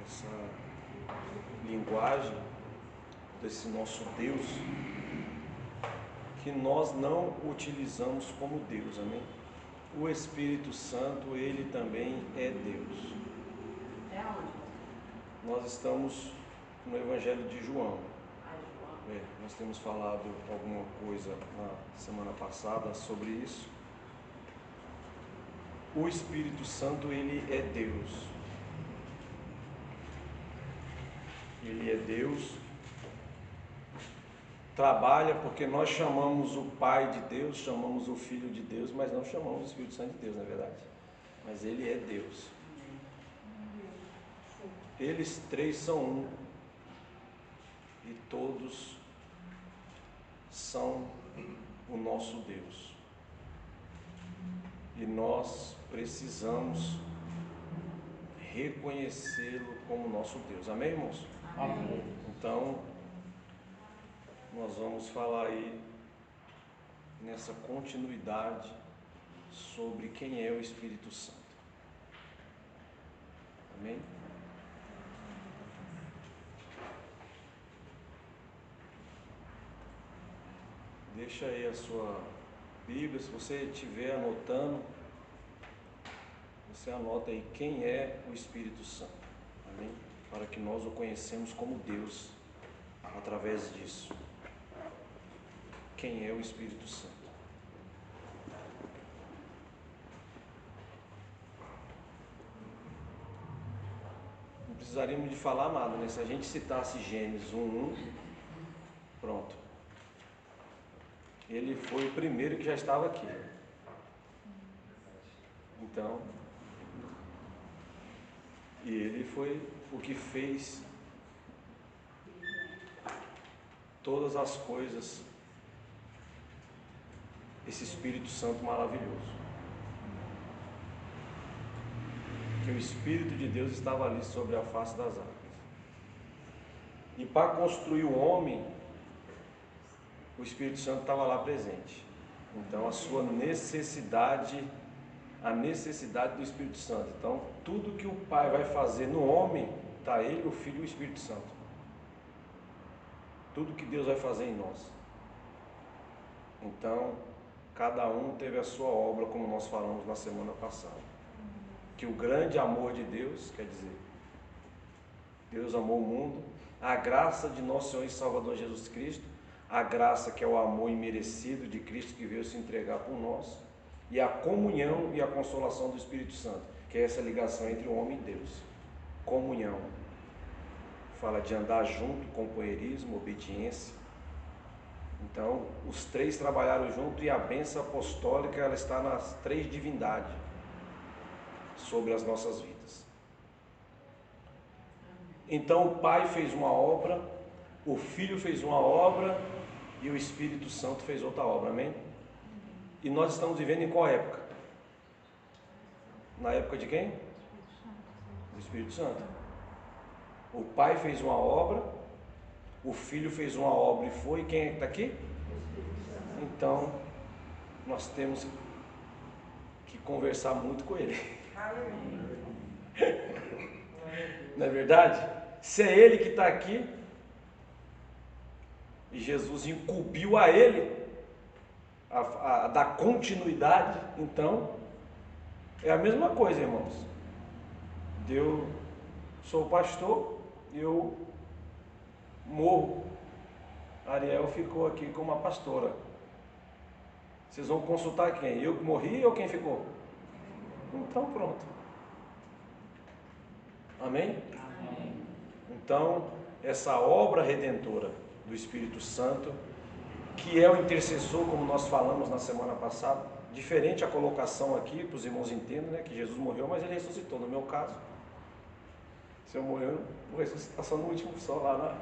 essa linguagem desse nosso Deus, que nós não utilizamos como Deus, amém? O Espírito Santo, ele também é Deus. É onde? Nós estamos no Evangelho de João. João. Nós temos falado alguma coisa na semana passada sobre isso. O Espírito Santo, ele é Deus. Ele é Deus. Trabalha porque nós chamamos o Pai de Deus, chamamos o Filho de Deus, mas não chamamos o Espírito Santo de Deus, não é verdade? Mas ele é Deus. Eles três são um. E todos são o nosso Deus. E nós precisamos reconhecê-lo como nosso Deus. Amém, irmãos? Amém. Então, nós vamos falar aí nessa continuidade sobre quem é o Espírito Santo. Amém? Deixa aí a sua Bíblia, se você estiver anotando, você anota aí quem é o Espírito Santo. Amém? Para que nós o conhecemos como Deus através disso. Quem é o Espírito Santo? Não precisaríamos de falar nada, né? Se a gente citasse Gênesis 1:1, pronto. Ele foi o primeiro que já estava aqui. Então, e ele foi o que fez todas as coisas, esse Espírito Santo maravilhoso. Que o Espírito de Deus estava ali sobre a face das águas. E para construir o homem, o Espírito Santo estava lá presente. Então a sua necessidade, a necessidade do Espírito Santo. Então tudo que o Pai vai fazer no homem, está ele, o Filho e o Espírito Santo. Tudo que Deus vai fazer em nós. Então, cada um teve a sua obra, como nós falamos na semana passada. Que o grande amor de Deus, quer dizer, Deus amou o mundo, a graça de nosso Senhor e Salvador Jesus Cristo, a graça que é o amor imerecido de Cristo que veio se entregar por nós, e a comunhão e a consolação do Espírito Santo, que é essa ligação entre o homem e Deus. Comunhão. Fala de andar junto, companheirismo, obediência. Então, os três trabalharam junto e a bênção apostólica, ela está nas três divindades sobre as nossas vidas. Então, o Pai fez uma obra, o Filho fez uma obra e o Espírito Santo fez outra obra, amém? E nós estamos vivendo em qual época? Na época de quem? Do Espírito Santo. O Pai fez uma obra, o Filho fez uma obra e foi. Quem é que está aqui? Então, nós temos que conversar muito com Ele. Não é verdade? Se é Ele que está aqui, e Jesus incumbiu a Ele a dar continuidade, então é a mesma coisa, irmãos. Eu sou pastor, eu morro, Ariel ficou aqui como a pastora. Vocês vão consultar quem? Eu que morri ou quem ficou? Então pronto. Amém? Amém. Então, essa obra redentora do Espírito Santo, que é o intercessor, como nós falamos na semana passada, diferente a colocação aqui, para os irmãos entendam, né, que Jesus morreu, mas ele ressuscitou. No meu caso, se eu morrer, eu vou ressuscitar só no último sol, lá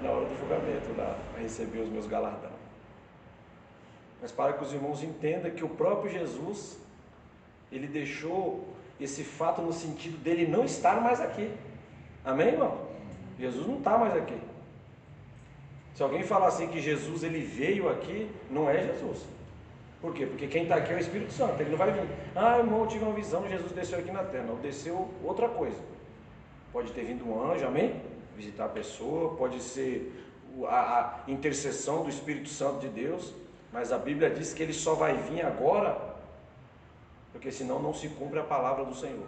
na hora do julgamento, para receber os meus galardões. Mas para que os irmãos entendam que o próprio Jesus, ele deixou esse fato no sentido dele não estar mais aqui. Amém, irmão? Jesus não está mais aqui. Se alguém falar assim que Jesus ele veio aqui, não é Jesus. Por quê? Porque quem está aqui é o Espírito Santo, ele não vai vir. Ah, irmão, eu tive uma visão, Jesus desceu aqui na terra. Não, desceu outra coisa. Pode ter vindo um anjo, amém? Visitar a pessoa, pode ser a intercessão do Espírito Santo de Deus, mas a Bíblia diz que ele só vai vir agora, porque senão não se cumpre a palavra do Senhor.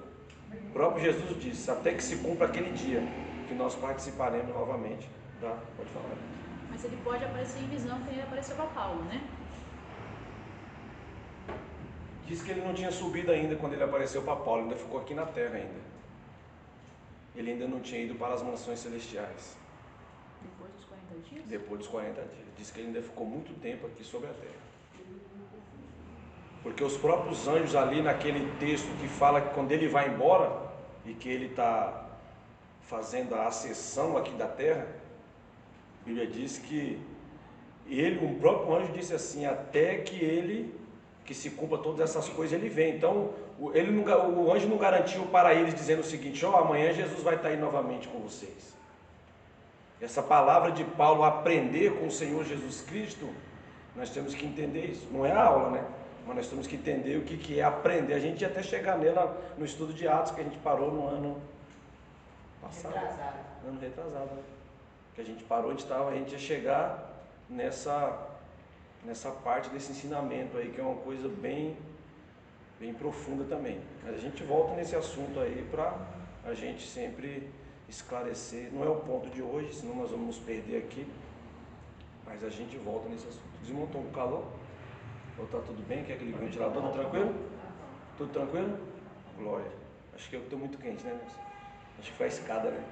O próprio Jesus disse, até que se cumpra aquele dia, que nós participaremos novamente da... Pode falar. Mas ele pode aparecer em visão, que ele apareceu para Paulo, né? Diz que ele não tinha subido ainda quando ele apareceu para Paulo, ainda ficou aqui na terra ainda. Ele ainda não tinha ido para as mansões celestiais. Depois dos 40 dias? Depois dos 40 dias. Diz que ele ainda ficou muito tempo aqui sobre a terra. Porque os próprios anjos ali naquele texto que fala que quando ele vai embora e que ele está fazendo a ascensão aqui da terra, a Bíblia diz que ele, o próprio anjo disse assim, até que se cumpra todas essas coisas, ele vem. Então, o anjo não garantiu para eles dizendo o seguinte, amanhã Jesus vai estar aí novamente com vocês. Essa palavra de Paulo, aprender com o Senhor Jesus Cristo, nós temos que entender isso. Não é a aula, né? Mas nós temos que entender o que é aprender. A gente ia até chegar nela no estudo de Atos, que a gente parou no ano passado. Ano retrasado, né? Que a gente parou, a gente ia chegar nessa parte desse ensinamento aí, que é uma coisa bem profunda também. Mas a gente volta nesse assunto aí para a gente sempre esclarecer. Não é o ponto de hoje, senão nós vamos nos perder aqui. Mas a gente volta nesse assunto. Desmontou o calor? Ou está tudo bem? Quer que ligue o ventilador? Tudo tranquilo? Tudo tranquilo? Glória. Acho que eu estou muito quente, né, Nelson? Acho que foi a escada, né?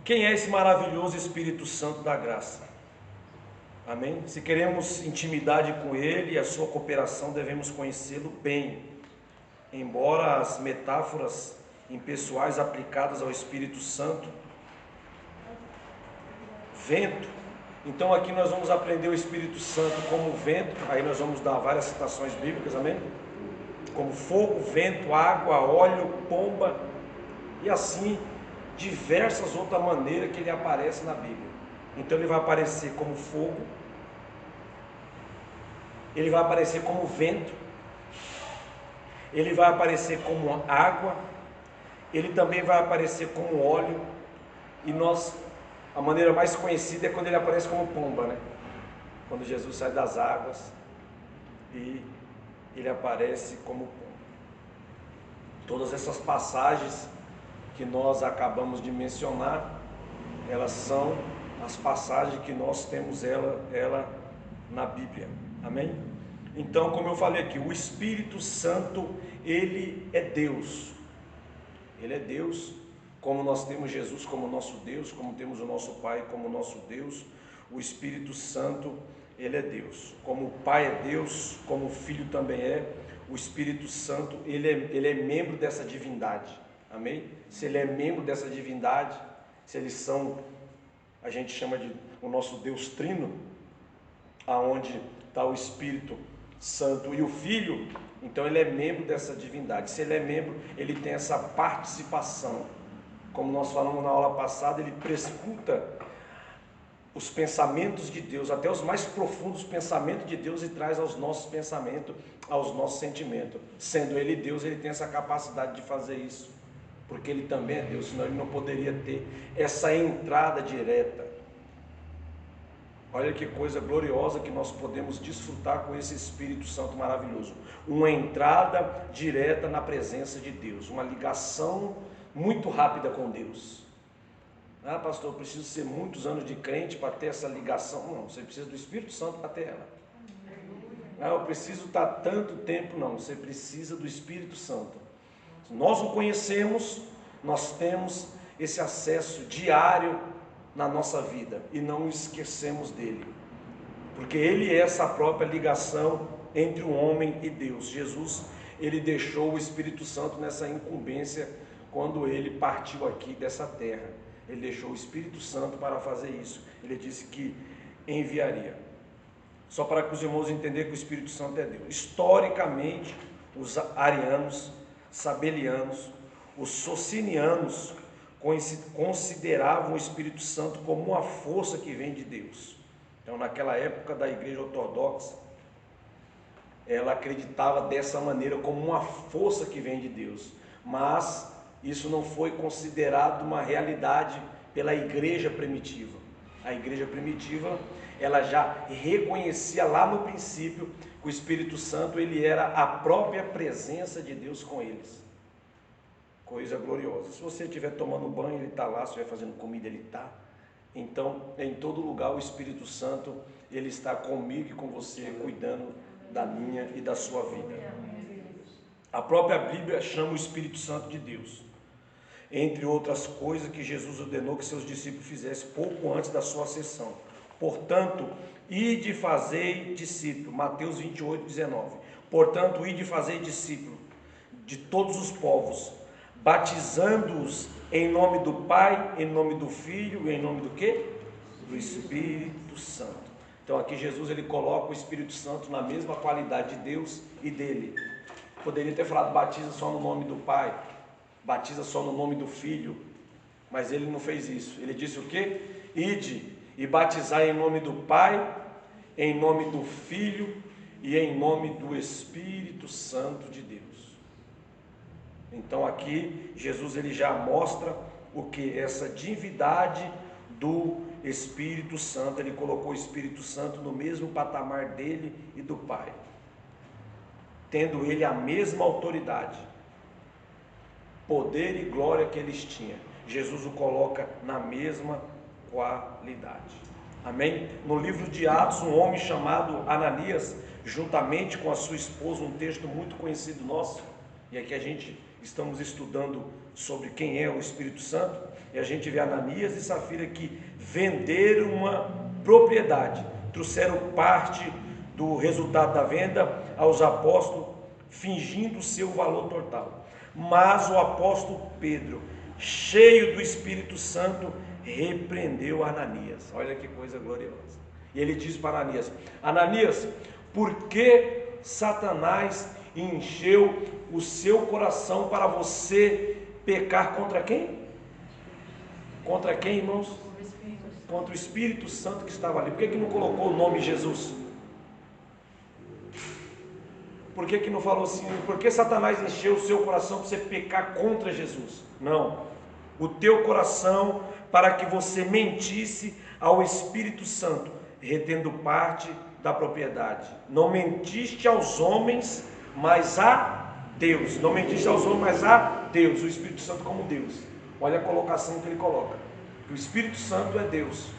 Quem é esse maravilhoso Espírito Santo da graça? Amém? Se queremos intimidade com Ele e a sua cooperação, devemos conhecê-lo bem. Embora as metáforas impessoais aplicadas ao Espírito Santo, vento. Então aqui nós vamos aprender o Espírito Santo como vento, aí nós vamos dar várias citações bíblicas, amém? Como fogo, vento, água, óleo, pomba, e assim diversas outras maneiras que ele aparece na Bíblia. Então ele vai aparecer como fogo, ele vai aparecer como vento, ele vai aparecer como água, ele também vai aparecer como óleo, e a maneira mais conhecida é quando ele aparece como pomba, né? Quando Jesus sai das águas e ele aparece como pomba. Todas essas passagens que nós acabamos de mencionar, elas são as passagens que nós temos ela na Bíblia, amém? Então, como eu falei aqui, o Espírito Santo, ele é Deus, como nós temos Jesus como nosso Deus, como temos o nosso Pai como nosso Deus, o Espírito Santo, ele é Deus, como o Pai é Deus, como o Filho também é, o Espírito Santo, ele é membro dessa divindade, amém? Se ele é membro dessa divindade, se eles são, a gente chama de o nosso Deus Trino, aonde está o Espírito Santo e o Filho, então ele é membro dessa divindade. Se ele é membro, ele tem essa participação, como nós falamos na aula passada, ele prescuta os pensamentos de Deus, até os mais profundos pensamentos de Deus, e traz aos nossos pensamentos, aos nossos sentimentos. Sendo ele Deus, ele tem essa capacidade de fazer isso, porque ele também é Deus, senão ele não poderia ter essa entrada direta. Olha que coisa gloriosa que nós podemos desfrutar com esse Espírito Santo maravilhoso. Uma entrada direta na presença de Deus, uma ligação muito rápida com Deus. Ah, pastor, eu preciso ser muitos anos de crente para ter essa ligação. Não, você precisa do Espírito Santo para ter ela. Ah, eu preciso estar tanto tempo. Não, você precisa do Espírito Santo. Se nós o conhecemos, nós temos esse acesso diário na nossa vida e não esquecemos dele, porque ele é essa própria ligação entre o homem e Deus. Jesus, ele deixou o Espírito Santo nessa incumbência quando ele partiu aqui dessa terra. Ele deixou o Espírito Santo para fazer isso. Ele disse que enviaria. Só para que os irmãos entenderem que o Espírito Santo é Deus. Historicamente, os arianos, sabelianos, os socinianos consideravam o Espírito Santo como uma força que vem de Deus. Então, naquela época da igreja ortodoxa, ela acreditava dessa maneira como uma força que vem de Deus, mas isso não foi considerado uma realidade pela igreja primitiva. A igreja primitiva, ela já reconhecia lá no princípio que o Espírito Santo, ele era a própria presença de Deus com eles. Coisa gloriosa. Se você estiver tomando banho, ele está lá. Se estiver fazendo comida, ele está. Então, em todo lugar, o Espírito Santo, ele está comigo e com você, cuidando da minha e da sua vida. A própria Bíblia chama o Espírito Santo de Deus, entre outras coisas que Jesus ordenou que seus discípulos fizessem pouco antes da sua ascensão. Portanto, ide e fazei discípulo. Mateus 28, 19. Portanto, ide e fazei discípulo de todos os povos, batizando-os em nome do Pai, em nome do Filho e em nome do quê? Do Espírito Santo. Então aqui Jesus, ele coloca o Espírito Santo na mesma qualidade de Deus e dele. Poderia ter falado batiza só no nome do Pai, batiza só no nome do Filho, mas ele não fez isso. Ele disse o quê? Ide e batizai em nome do Pai, em nome do Filho e em nome do Espírito Santo de Deus. Então aqui Jesus, ele já mostra o que? Essa divindade do Espírito Santo. Ele colocou o Espírito Santo no mesmo patamar dele e do Pai, tendo ele a mesma autoridade, poder e glória que eles tinham. Jesus o coloca na mesma qualidade. Amém? No livro de Atos, um homem chamado Ananias, juntamente com a sua esposa, um texto muito conhecido nosso, e aqui a gente estamos estudando sobre quem é o Espírito Santo, e a gente vê Ananias e Safira que venderam uma propriedade, trouxeram parte do resultado da venda aos apóstolos, fingindo ser o valor total. Mas o apóstolo Pedro, cheio do Espírito Santo, repreendeu Ananias. Olha que coisa gloriosa. E ele diz para Ananias: Ananias, por que Satanás encheu o seu coração para você pecar contra quem? Contra quem, irmãos? Contra o Espírito Santo que estava ali. Por que não colocou o nome Jesus? Por que não falou assim? Por que Satanás encheu o seu coração para você pecar contra Jesus? Não. O teu coração para que você mentisse ao Espírito Santo, retendo parte da propriedade. Não mentiste aos homens, mas a Deus. Não mentiste aos homens, mas a Deus. O Espírito Santo como Deus. Olha a colocação que ele coloca. O Espírito Santo é Deus.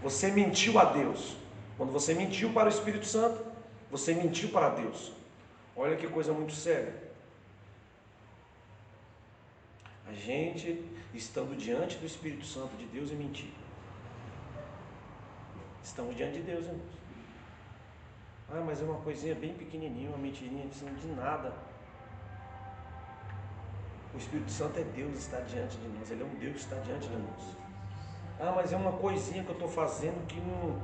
Você mentiu a Deus. Quando você mentiu para o Espírito Santo, você mentiu para Deus. Olha que coisa muito séria. A gente estando diante do Espírito Santo de Deus e mentir. Estamos diante de Deus, irmãos. Ah, mas é uma coisinha bem pequenininha, uma mentirinha de nada. O Espírito Santo é Deus, está diante de nós. Ele é um Deus que está diante de nós. Ah, mas é uma coisinha que eu estou fazendo que não...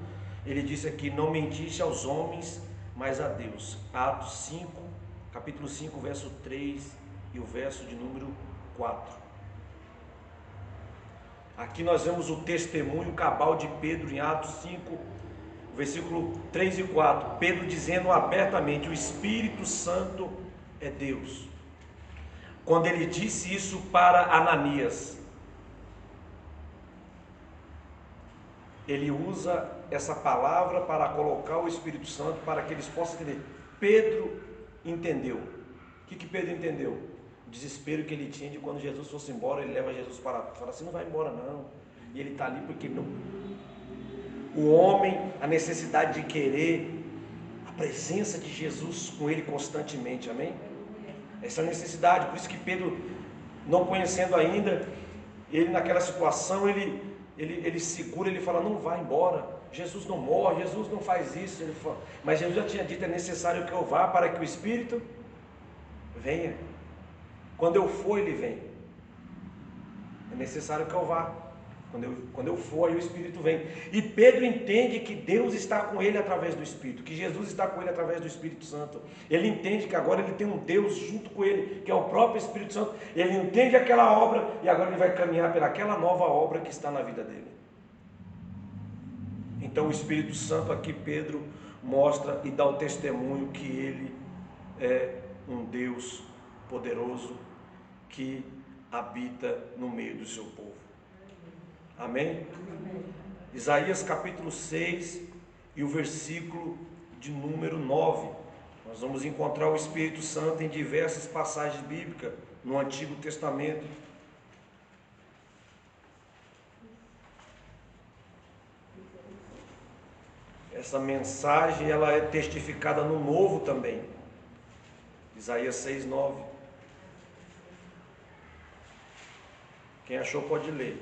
Ele disse aqui, não mentiste aos homens, mas a Deus. Atos 5, capítulo 5, verso 3 e o verso de número 4. Aqui nós vemos o testemunho cabal de Pedro em Atos 5, versículo 3 e 4. Pedro dizendo abertamente, o Espírito Santo é Deus. Quando ele disse isso para Ananias, ele usa essa palavra para colocar o Espírito Santo para que eles possam entender. Pedro entendeu. O que Pedro entendeu? O desespero que ele tinha de quando Jesus fosse embora, ele leva Jesus para fala assim, não vai embora não. E ele está ali porque não. O homem, a necessidade de querer a presença de Jesus com ele constantemente, amém? Essa necessidade, por isso que Pedro, não conhecendo ainda, ele naquela situação, ele segura, ele fala, não vai embora, Jesus não morre, Jesus não faz isso, ele fala, mas Jesus já tinha dito, é necessário que eu vá para que o Espírito venha. Quando eu for, ele vem. É necessário que eu vá. Quando eu for, aí o Espírito vem. E Pedro entende que Deus está com ele através do Espírito, que Jesus está com ele através do Espírito Santo. Ele entende que agora ele tem um Deus junto com ele, que é o próprio Espírito Santo. Ele entende aquela obra e agora ele vai caminhar pelaquela nova obra que está na vida dele. Então o Espírito Santo aqui, Pedro mostra e dá o testemunho que ele é um Deus poderoso que habita no meio do seu povo. Amém? Isaías capítulo 6 e o versículo de número 9. Nós vamos encontrar o Espírito Santo em diversas passagens bíblicas no Antigo Testamento. Essa mensagem ela é testificada no Novo também. Isaías 6, 9. Quem achou pode ler.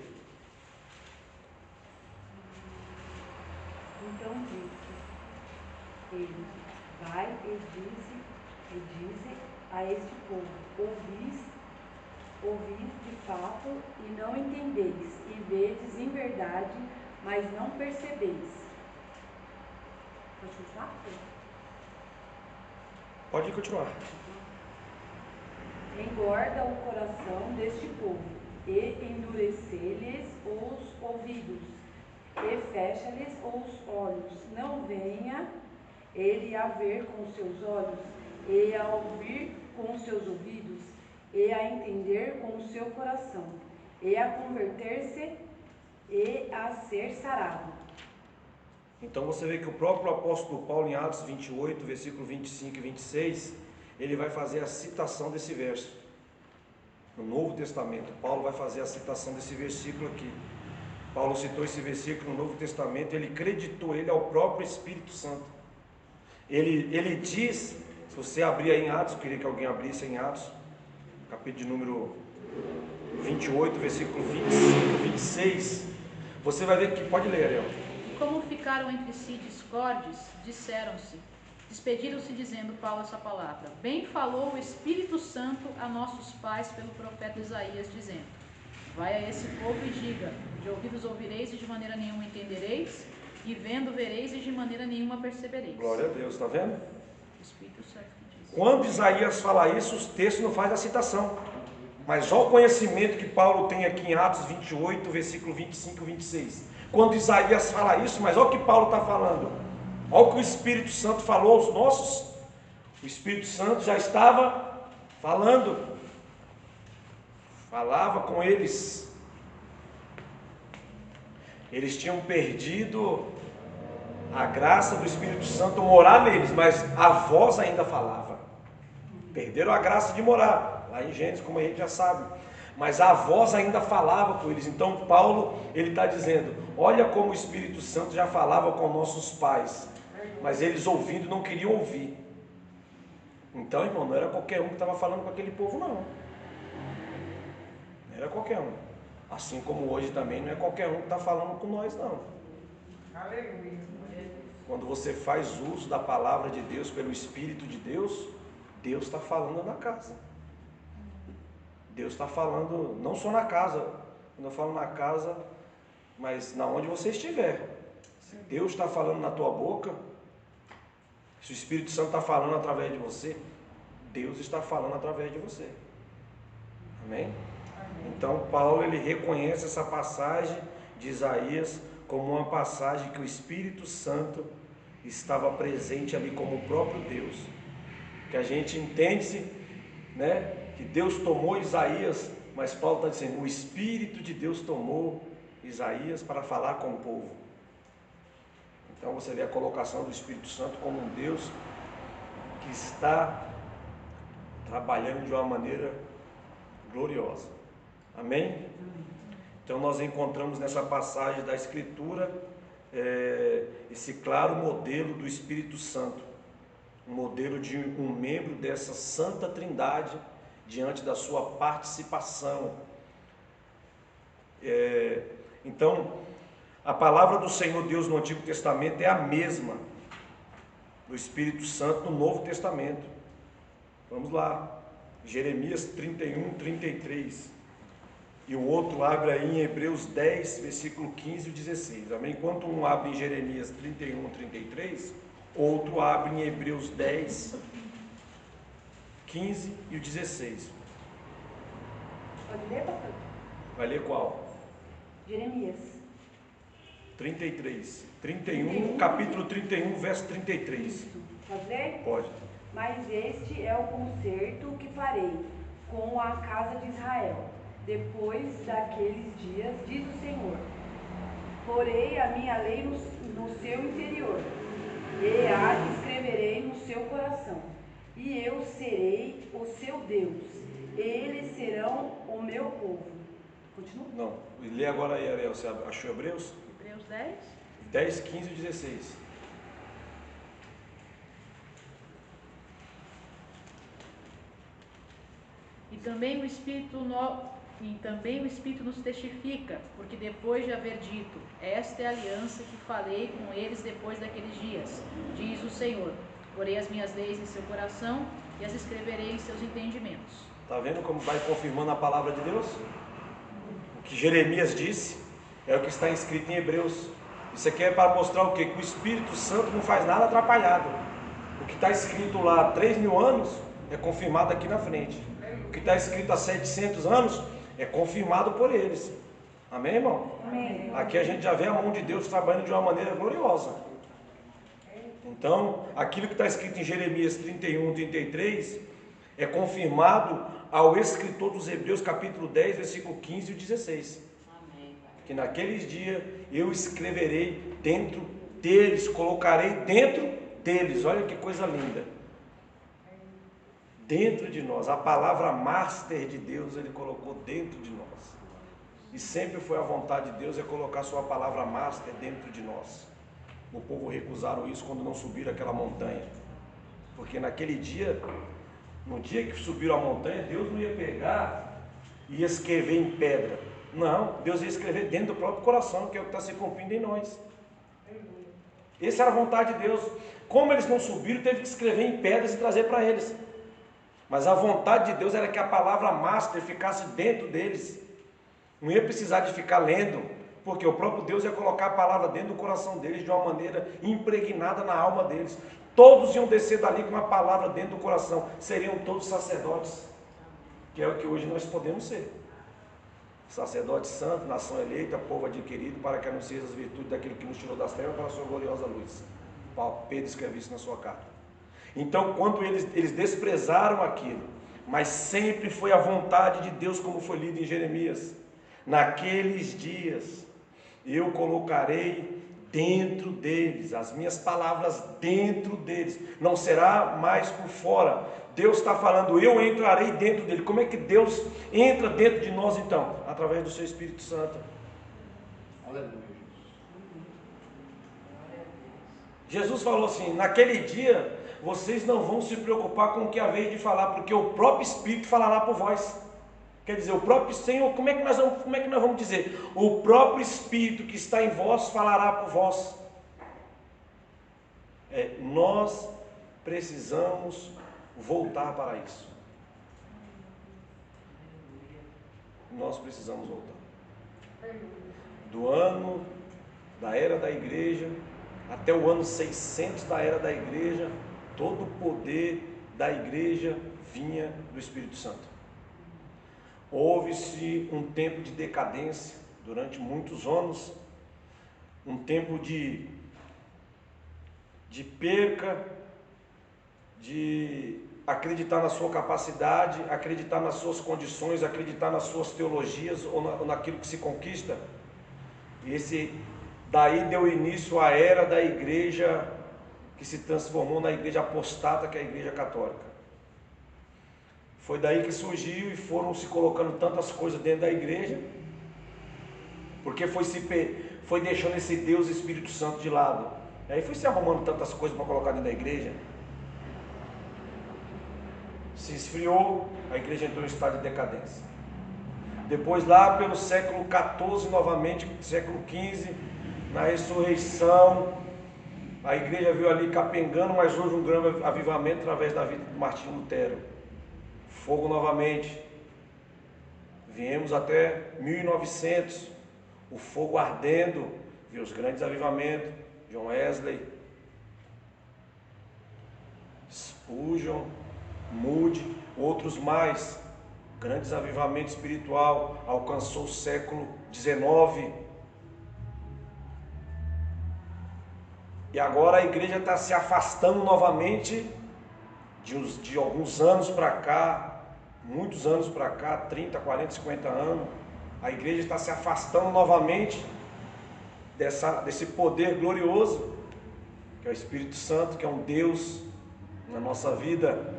Então disse ele: vai e dize a este povo: ouvis de fato e não entendeis, e vedes em verdade, mas não percebeis. Pode continuar? Pode continuar. Engorda o coração deste povo, e endurece-lhes os ouvidos, e fecha-lhes os olhos. Não venha ele a ver com os seus olhos, e a ouvir com os seus ouvidos, e a entender com o seu coração, e a converter-se, e a ser sarado. Então você vê que o próprio apóstolo Paulo, em Atos 28, versículo 25 e 26, ele vai fazer a citação desse verso. No Novo Testamento, Paulo vai fazer a citação desse versículo aqui. Paulo citou esse versículo no Novo Testamento, ele creditou ele ao próprio Espírito Santo. Ele diz, se você abrir aí em Atos, eu queria que alguém abrisse em Atos, capítulo de número 28, versículo 25 e 26, você vai ver que, pode ler, Ariel. Como ficaram entre si discordes, disseram-se, despediram-se dizendo Paulo essa palavra. Bem falou o Espírito Santo a nossos pais pelo profeta Isaías, dizendo: vai a esse povo e diga, de ouvidos ouvireis e de maneira nenhuma entendereis, e vendo vereis e de maneira nenhuma percebereis. Glória a Deus, está vendo? O Espírito Santo que diz. Quando Isaías fala isso, os textos não fazem a citação. Mas olha o conhecimento que Paulo tem aqui em Atos 28, versículo 25 e 26. Quando Isaías fala isso, mas olha o que Paulo está falando. Olha o que o Espírito Santo falou aos nossos. O Espírito Santo já estava falando. Falava com eles. Eles tinham perdido a graça do Espírito Santo morar neles, mas a voz ainda falava. Perderam a graça de morar, lá em Gênesis, como a gente já sabe. Mas a voz ainda falava com eles. Então Paulo, ele está dizendo, olha como o Espírito Santo já falava com nossos pais, mas eles ouvindo não queriam ouvir. Então, irmão, não era qualquer um que estava falando com aquele povo, não. Não era qualquer um. Assim como hoje também não é qualquer um que está falando com nós, não. Quando você faz uso da palavra de Deus pelo Espírito de Deus, Deus está falando na casa. Deus está falando não só na casa, quando eu falo na casa, mas na onde você estiver. Se Deus está falando na tua boca, se o Espírito Santo está falando através de você, Deus está falando através de você. Amém? Então Paulo ele reconhece essa passagem de Isaías como uma passagem que o Espírito Santo estava presente ali como o próprio Deus. Que a gente entende, né? Que Deus tomou Isaías, mas Paulo está dizendo, o Espírito de Deus tomou Isaías para falar com o povo. Então você vê a colocação do Espírito Santo como um Deus que está trabalhando de uma maneira gloriosa. Amém? Então nós encontramos nessa passagem da Escritura esse claro modelo do Espírito Santo, um modelo de um membro dessa Santa Trindade diante da sua participação. Então, a palavra do Senhor Deus no Antigo Testamento é a mesma do Espírito Santo no Novo Testamento. Vamos lá, Jeremias 31, 33. E o outro abre aí em Hebreus 10, versículo 15 e 16. Amém? Enquanto um abre em Jeremias 31, 33, outro abre em Hebreus 10, 15 e o 16. Pode ler, pastor? Vai ler qual? Jeremias. 33. 31, capítulo 31, verso 33. Isso. Pode ler? Pode. Mas este é o concerto que farei com a casa de Israel, depois daqueles dias, diz o Senhor. Porei a minha lei no seu interior, e a escreverei no seu coração. E eu serei o seu Deus, e eles serão o meu povo. Continua? Não. Lê agora aí, Ariel. Você achou Hebreus? Hebreus 10. 10, 15 e 16. E também o Espírito nos testifica, porque depois de haver dito, esta é a aliança que falei com eles depois daqueles dias, diz o Senhor. Porei as minhas leis em seu coração e as escreverei em seus entendimentos. Está vendo como vai confirmando a palavra de Deus? O que Jeremias disse é o que está escrito em Hebreus. Isso aqui é para mostrar o quê? Que o Espírito Santo não faz nada atrapalhado. O que está escrito lá há 3.000 anos é confirmado aqui na frente. O que está escrito há 700 anos é confirmado por eles. Amém, irmão? Amém. Aqui a gente já vê a mão de Deus trabalhando de uma maneira gloriosa. Então, aquilo que está escrito em Jeremias 31, 33 é confirmado ao escritor dos Hebreus, capítulo 10, versículo 15 e 16. Amém. Que naqueles dias eu escreverei dentro deles, colocarei dentro deles. Olha que coisa linda. Dentro de nós, a palavra master de Deus Ele colocou dentro de nós. E sempre foi a vontade de Deus é colocar sua palavra master dentro de nós. O povo recusaram isso quando não subiram aquela montanha. Porque naquele dia, no dia que subiram a montanha, Deus não ia pegar e ia escrever em pedra. Não, Deus ia escrever dentro do próprio coração, que é o que está se cumprindo em nós. Essa era a vontade de Deus. Como eles não subiram, teve que escrever em pedras e trazer para eles. Mas a vontade de Deus era que a palavra master ficasse dentro deles. Não ia precisar de ficar lendo, porque o próprio Deus ia colocar a palavra dentro do coração deles de uma maneira impregnada na alma deles. Todos iam descer dali com uma palavra dentro do coração. Seriam todos sacerdotes, que é o que hoje nós podemos ser. Sacerdote santo, nação eleita, povo adquirido, para que anuncieis as virtudes daquele que nos tirou das trevas para a sua gloriosa luz. Pedro escreve isso na sua carta. Então, quando eles desprezaram aquilo, mas sempre foi a vontade de Deus, como foi lido em Jeremias, naqueles dias eu colocarei dentro deles, as minhas palavras dentro deles, não será mais por fora. Deus está falando, eu entrarei dentro dele. Como é que Deus entra dentro de nós então? Através do seu Espírito Santo. Aleluia. Jesus falou assim, naquele dia vocês não vão se preocupar com o que há vez de falar, porque o próprio Espírito falará por vós. Quer dizer, o próprio Senhor, como é que nós vamos dizer? O próprio Espírito que está em vós falará por vós. Nós precisamos voltar para isso. Nós precisamos voltar. Do ano da era da igreja até o ano 600 da era da igreja, todo o poder da igreja vinha do Espírito Santo. Houve-se um tempo de decadência durante muitos anos, um tempo de perca, de acreditar na sua capacidade, acreditar nas suas condições, acreditar nas suas teologias ou naquilo que se conquista. Daí deu início à era da igreja que se transformou na igreja apostata, que é a igreja católica. Foi daí que surgiu e foram se colocando tantas coisas dentro da igreja, porque foi deixando esse Deus Espírito Santo de lado. Aí foi se arrumando tantas coisas para colocar dentro da igreja. Se esfriou, a igreja entrou em estado de decadência. Depois lá pelo século XIV novamente, século XV, na ressurreição, a igreja veio ali capengando, mas houve um grande avivamento através da vida de Martinho Lutero. Fogo novamente. Viemos até 1900, o fogo ardendo, viu os grandes avivamentos, John Wesley, Spurgeon, Moody, outros mais. Grandes avivamento espiritual, alcançou o século XIX. E agora a igreja está se afastando novamente de alguns anos para cá, muitos anos para cá, 30, 40, 50 anos. A igreja está se afastando novamente desse poder glorioso, que é o Espírito Santo, que é um Deus na nossa vida.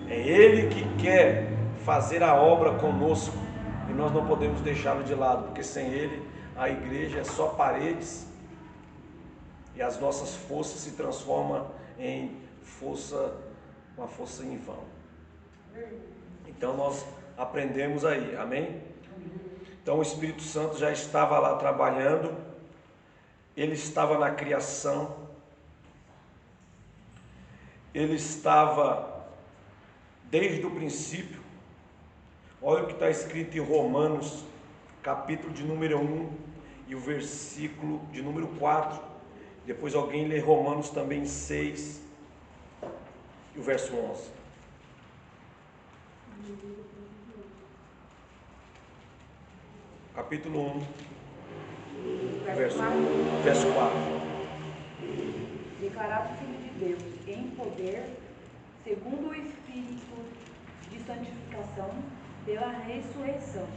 É Ele que quer fazer a obra conosco e nós não podemos deixá-lo de lado, porque sem Ele a igreja é só paredes e as nossas forças se transformam em uma força em vão. Então nós aprendemos aí, amém? Então o Espírito Santo já estava lá trabalhando, ele estava na criação, ele estava desde o princípio. Olha o que está escrito em Romanos, capítulo de número 1 e o versículo de número 4. Depois alguém lê Romanos também 6 e o verso 11. Capítulo 1, verso 4. Declarado Filho de Deus em poder, segundo o Espírito de santificação, pela ressurreição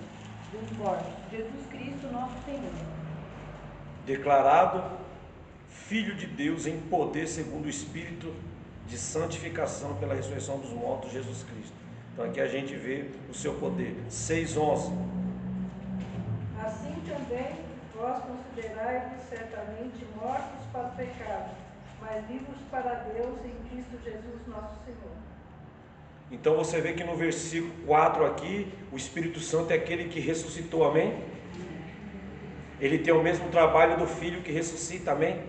dos mortos, Jesus Cristo nosso Senhor. Declarado Filho de Deus em poder, segundo o Espírito de santificação, pela ressurreição dos mortos, Jesus Cristo. Então aqui a gente vê o seu poder. 6:11. Assim também vós considerai-vos certamente mortos para o pecado, mas vivos para Deus em Cristo Jesus nosso Senhor. Então você vê que no versículo 4 aqui, o Espírito Santo é aquele que ressuscitou, amém? Ele tem o mesmo trabalho do Filho que ressuscita, amém?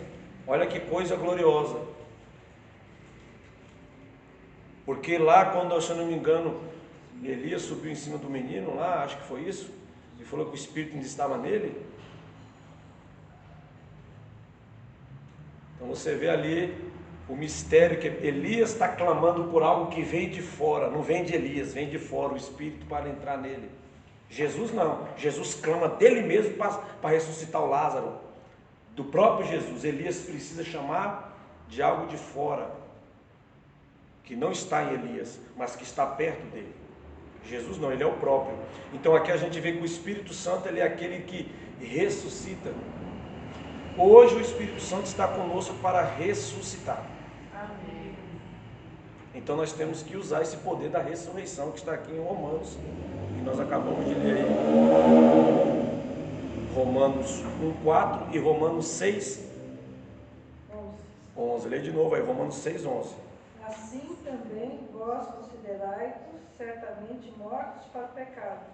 Olha que coisa gloriosa. Porque lá quando, se eu não me engano, Elias subiu em cima do menino lá, acho que foi isso, e falou que o Espírito ainda estava nele. Então você vê ali o mistério, que Elias está clamando por algo que vem de fora, não vem de Elias, vem de fora, o Espírito para entrar nele. Jesus não, Jesus clama dele mesmo para ressuscitar o Lázaro, do próprio Jesus. Elias precisa chamar de algo de fora, que não está em Elias, mas que está perto dele. Jesus não, ele é o próprio. Então aqui a gente vê que o Espírito Santo, ele é aquele que ressuscita. Hoje o Espírito Santo está conosco para ressuscitar. Amém. Então nós temos que usar esse poder da ressurreição que está aqui em Romanos, que nós acabamos de ler aí. Romanos 1:4 e Romanos 6:11. Lê de novo aí, Romanos 6:11. Assim também vós considerai-vos certamente mortos para o pecado,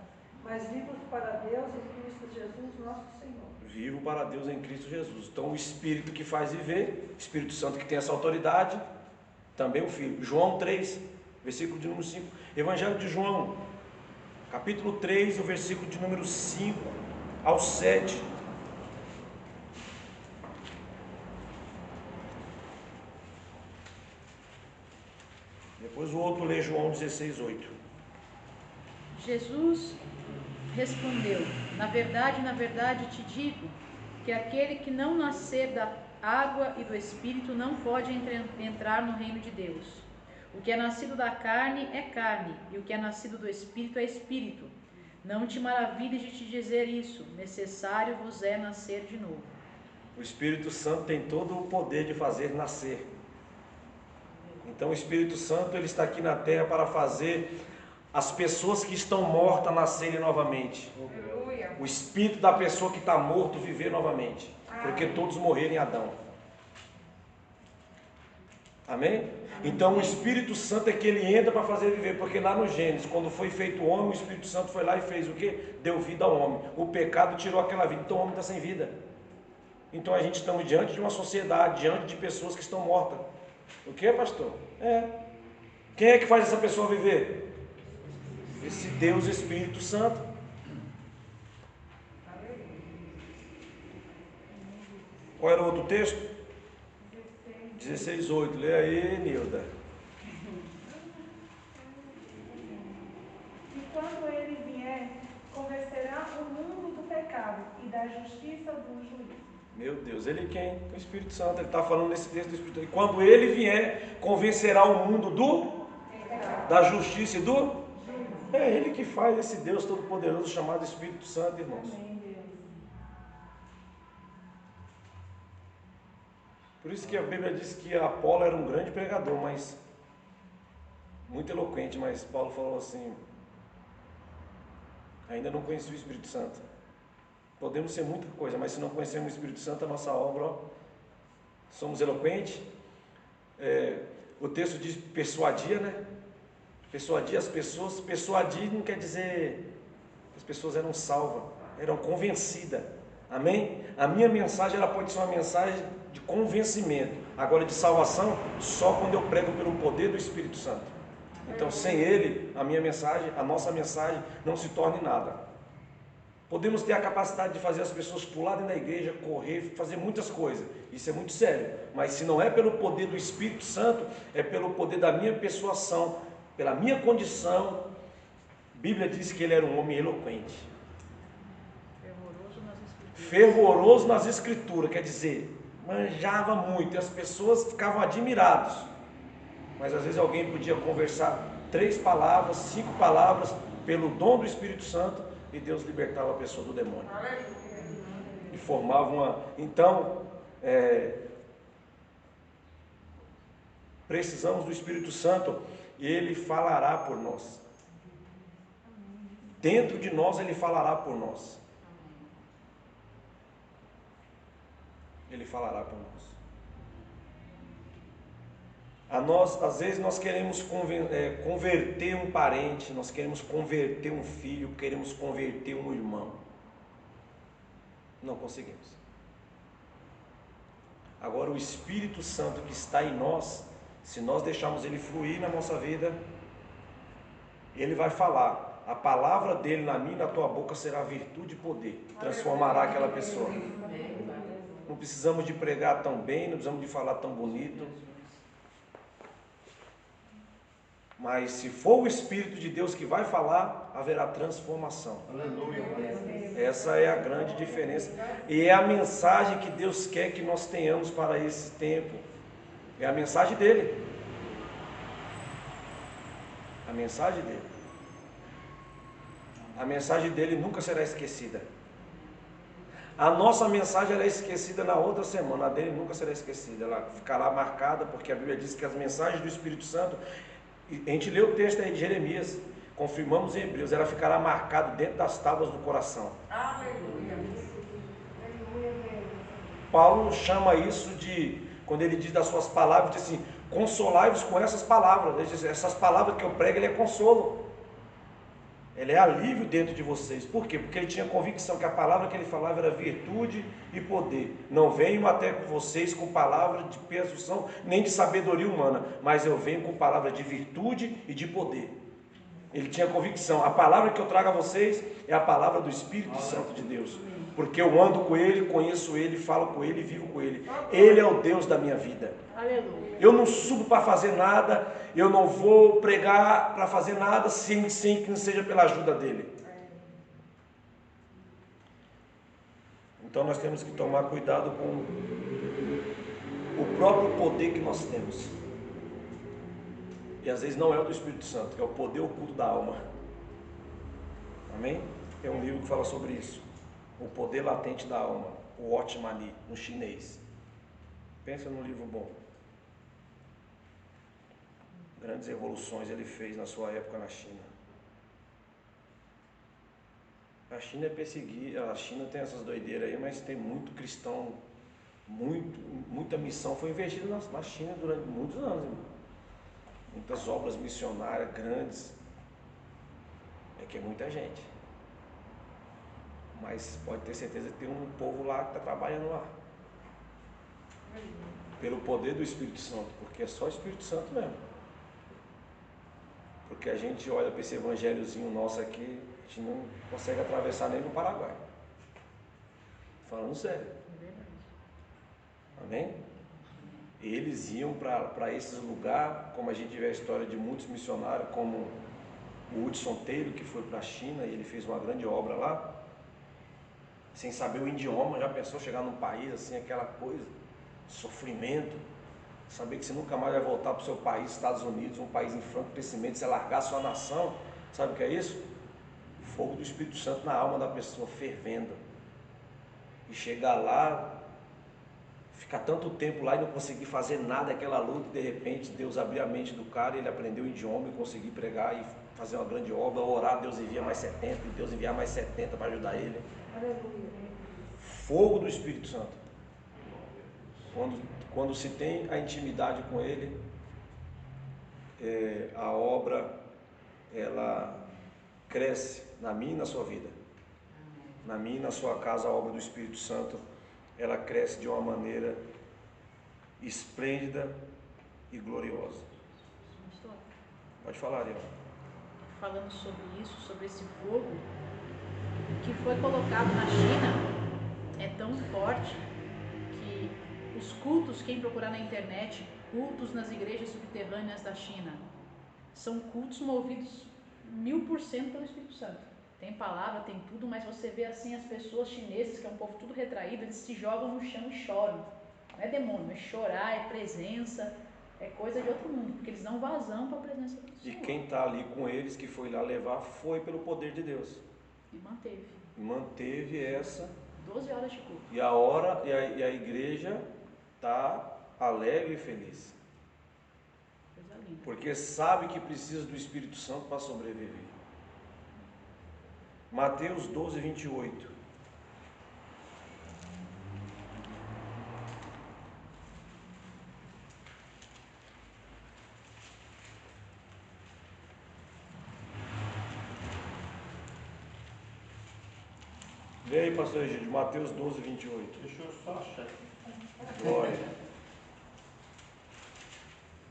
mas vivos para Deus em Cristo Jesus nosso Senhor. Vivo para Deus em Cristo Jesus. Então o Espírito que faz viver, o Espírito Santo que tem essa autoridade, também o Filho. João 3, versículo de número 5. Evangelho de João, capítulo 3, o versículo de número 5 ao 7. Depois o outro lê João 16:8. Jesus respondeu: na verdade te digo, que aquele que não nascer da água e do Espírito não pode entrar no reino de Deus. O que é nascido da carne é carne, e o que é nascido do Espírito é Espírito. Não te maravilhes de te dizer isso, necessário vos é nascer de novo. O Espírito Santo tem todo o poder de fazer nascer. Então o Espírito Santo, ele está aqui na terra para fazer as pessoas que estão mortas nascerem novamente. Aleluia. O espírito da pessoa que está morto viver novamente, porque todos morreram em Adão. Amém? Então o Espírito Santo é que ele entra para fazer viver, porque lá no Gênesis, quando foi feito o homem, o Espírito Santo foi lá e fez o quê? Deu vida ao homem. O pecado tirou aquela vida, então o homem está sem vida. Então a gente estamos diante de uma sociedade, diante de pessoas que estão mortas. O que, pastor? Quem é que faz essa pessoa viver? Esse Deus Espírito Santo. Qual era o outro texto? 16:8. Lê aí, Nilda. E quando ele vier, convencerá o mundo do pecado e da justiça do juízo. Meu Deus, ele quem? O Espírito Santo. Ele está falando nesse texto do Espírito Santo. E quando ele vier, convencerá o mundo da justiça e do... É ele que faz esse Deus Todo-Poderoso chamado Espírito Santo, irmãos. Por isso que a Bíblia diz que Apolo era um grande pregador, mas muito eloquente, mas Paulo falou assim, ainda não conheci o Espírito Santo. Podemos ser muita coisa, mas se não conhecermos o Espírito Santo, a nossa obra, ó, somos eloquentes. O texto diz persuadia, né? Persuadia as pessoas. Persuadir não quer dizer que as pessoas eram salvas, eram convencidas. Amém? A minha mensagem ela pode ser uma mensagem de convencimento. Agora de salvação, só quando eu prego pelo poder do Espírito Santo. Então sem ele, a minha mensagem, a nossa mensagem não se torna nada. Podemos ter a capacidade de fazer as pessoas pularem na igreja, correr, fazer muitas coisas. Isso é muito sério. Mas se não é pelo poder do Espírito Santo, é pelo poder da minha persuasão, pela minha condição. A Bíblia diz que ele era um homem eloquente. Fervoroso nas Escrituras, quer dizer, manjava muito. E as pessoas ficavam admiradas. Mas às vezes alguém podia conversar 3 palavras, 5 palavras, pelo dom do Espírito Santo, e Deus libertava a pessoa do demônio. E formava uma... Então, precisamos do Espírito Santo, e Ele falará por nós. Dentro de nós Ele falará por nós. Ele falará por nós. Às vezes nós queremos converter um parente, nós queremos converter um filho, queremos converter um irmão. Não conseguimos. Agora o Espírito Santo que está em nós, se nós deixarmos ele fluir na nossa vida, ele vai falar. A palavra dele na minha e na tua boca será virtude e poder. Transformará aquela pessoa. Não precisamos de pregar tão bem, não precisamos de falar tão bonito. Mas se for o Espírito de Deus que vai falar, haverá transformação. Aleluia. Essa é a grande diferença. E é a mensagem que Deus quer que nós tenhamos para esse tempo. É a mensagem dele. A mensagem dele. A mensagem dele nunca será esquecida. A nossa mensagem ela é esquecida na outra semana. A dele nunca será esquecida. Ela ficará marcada, porque a Bíblia diz que as mensagens do Espírito Santo... A gente lê o texto aí de Jeremias, confirmamos em Hebreus, ela ficará marcada dentro das tábuas do coração. Aleluia. Paulo chama isso de, quando ele diz das suas palavras, diz assim, consolai-vos com essas palavras. Ele diz, essas palavras que eu prego, ele é consolo. Ele é alívio dentro de vocês. Por quê? Porque ele tinha convicção que a palavra que ele falava era virtude e poder. Não venho até com vocês com palavra de persuasão, nem de sabedoria humana, mas eu venho com palavra de virtude e de poder. Ele tinha convicção. A palavra que eu trago a vocês é a palavra do Espírito Santo de Deus. Porque eu ando com ele, conheço ele, falo com ele, vivo com ele. Ele é o Deus da minha vida. Aleluia. Eu não subo para fazer nada, eu não vou pregar para fazer nada sem que não seja pela ajuda dele. Então nós temos que tomar cuidado com o próprio poder que nós temos. E às vezes não é o do Espírito Santo, é o poder oculto da alma. Amém? Tem um livro que fala sobre isso. O poder latente da alma, o Otmani, no chinês. Pensa num livro bom. Grandes evoluções ele fez na sua época na China. A China é perseguida, a China tem essas doideiras aí, mas tem muito cristão, muita missão foi investida na China durante muitos anos, irmão. Muitas obras missionárias grandes. É que é muita gente. Mas pode ter certeza que tem um povo lá que está trabalhando lá. Pelo poder do Espírito Santo, porque é só o Espírito Santo mesmo. Porque a gente olha para esse evangelhozinho nosso aqui, a gente não consegue atravessar nem no Paraguai. Falando sério. Amém? Eles iam para esses lugares, como a gente vê a história de muitos missionários, como o Hudson Taylor, que foi para a China e ele fez uma grande obra lá. sem saber o idioma. Já pensou chegar num país assim, aquela coisa, sofrimento, saber que você nunca mais vai voltar para o seu país, Estados Unidos, um país em franco crescimento, você largar a sua nação, sabe o que é isso? Fogo do Espírito Santo na alma da pessoa, fervendo. E chegar lá, ficar tanto tempo lá e não conseguir fazer nada, aquela luta, e de repente Deus abriu a mente do cara, ele aprendeu o idioma e conseguiu pregar e fazer uma grande obra, orar, Deus envia mais 70, e Deus enviar mais 70 para ajudar ele. Aleluia. Fogo do Espírito Santo. Quando se tem a intimidade com ele, a obra, ela cresce na minha e na sua vida. Na minha e na sua casa, a obra do Espírito Santo, ela cresce de uma maneira esplêndida e gloriosa. Pastor, Pode falar, Ariel. falando sobre isso, sobre esse fogo, o que foi colocado na China é tão forte que os cultos, quem procurar na internet, cultos nas igrejas subterrâneas da China, são cultos movidos 1000% pelo Espírito Santo. Tem palavra, tem tudo, mas você vê assim as pessoas chinesas, que é um povo tudo retraído, eles se jogam no chão e choram. Não é demônio, é chorar, é presença, é coisa de outro mundo, porque eles dão vazão para a presença do E Senhor. quem está ali com eles, que foi lá levar, foi pelo poder de Deus. E manteve. Manteve essa. 12 horas de culto. E a igreja está alegre e feliz. Coisa linda. Porque sabe que precisa do Espírito Santo para sobreviver. Mateus 12, 28. Lê aí, pastor Egídio, Mateus 12, 28. Deixa eu só achar aqui. Glória.